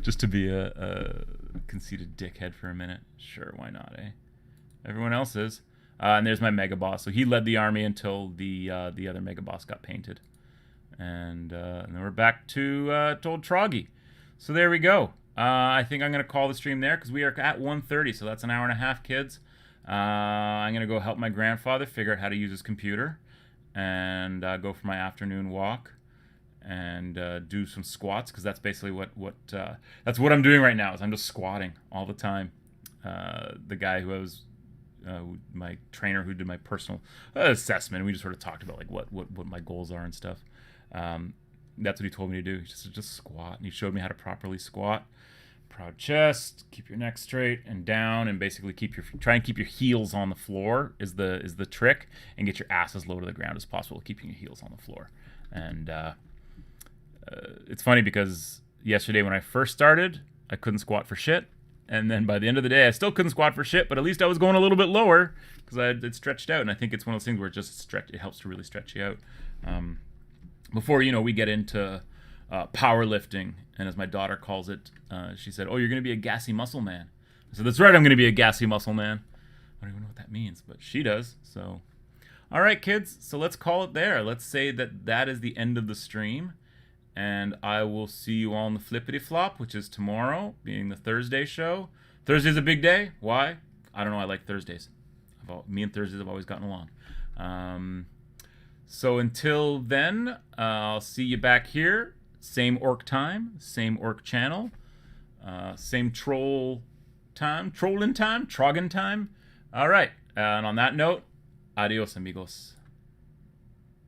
Just to be a conceited dickhead for a minute. Sure, why not, eh? Everyone else is. And there's my Mega Boss. So he led the army until the other Mega Boss got painted. And then we're back to Old Troggy. So there we go. I think I'm going to call the stream there because we are at 1:30. So that's an hour and a half, kids. I'm going to go help my grandfather figure out how to use his computer. And go for my afternoon walk. And do some squats, because that's basically that's what I'm doing right now. Is I'm just squatting all the time. The guy who I was my trainer who did my personal assessment, we just sort of talked about like what my goals are and stuff. That's what he told me to do. Just squat, and he showed me how to properly squat. Proud chest, keep your neck straight and down, and basically try and keep your heels on the floor is the trick, and get your ass as low to the ground as possible, keeping your heels on the floor. And it's funny because yesterday when I first started, I couldn't squat for shit. And then by the end of the day, I still couldn't squat for shit, but at least I was going a little bit lower because it stretched out. And I think it's one of those things where it helps to really stretch you out. Before, we get into powerlifting, and as my daughter calls it, she said, "Oh, you're going to be a gassy muscle man." I said, "That's right, I'm going to be a gassy muscle man." I don't even know what that means, but she does. So, all right, kids. So let's call it there. Let's say that is the end of the stream. And I will see you all on the Flippity Flop, which is tomorrow, being the Thursday show. Thursday's a big day. Why? I don't know. I like Thursdays. Me and Thursdays have always gotten along. So until then, I'll see you back here. Same orc time, same orc channel, same trolling time, trogging time. All right. And on that note, adios, amigos.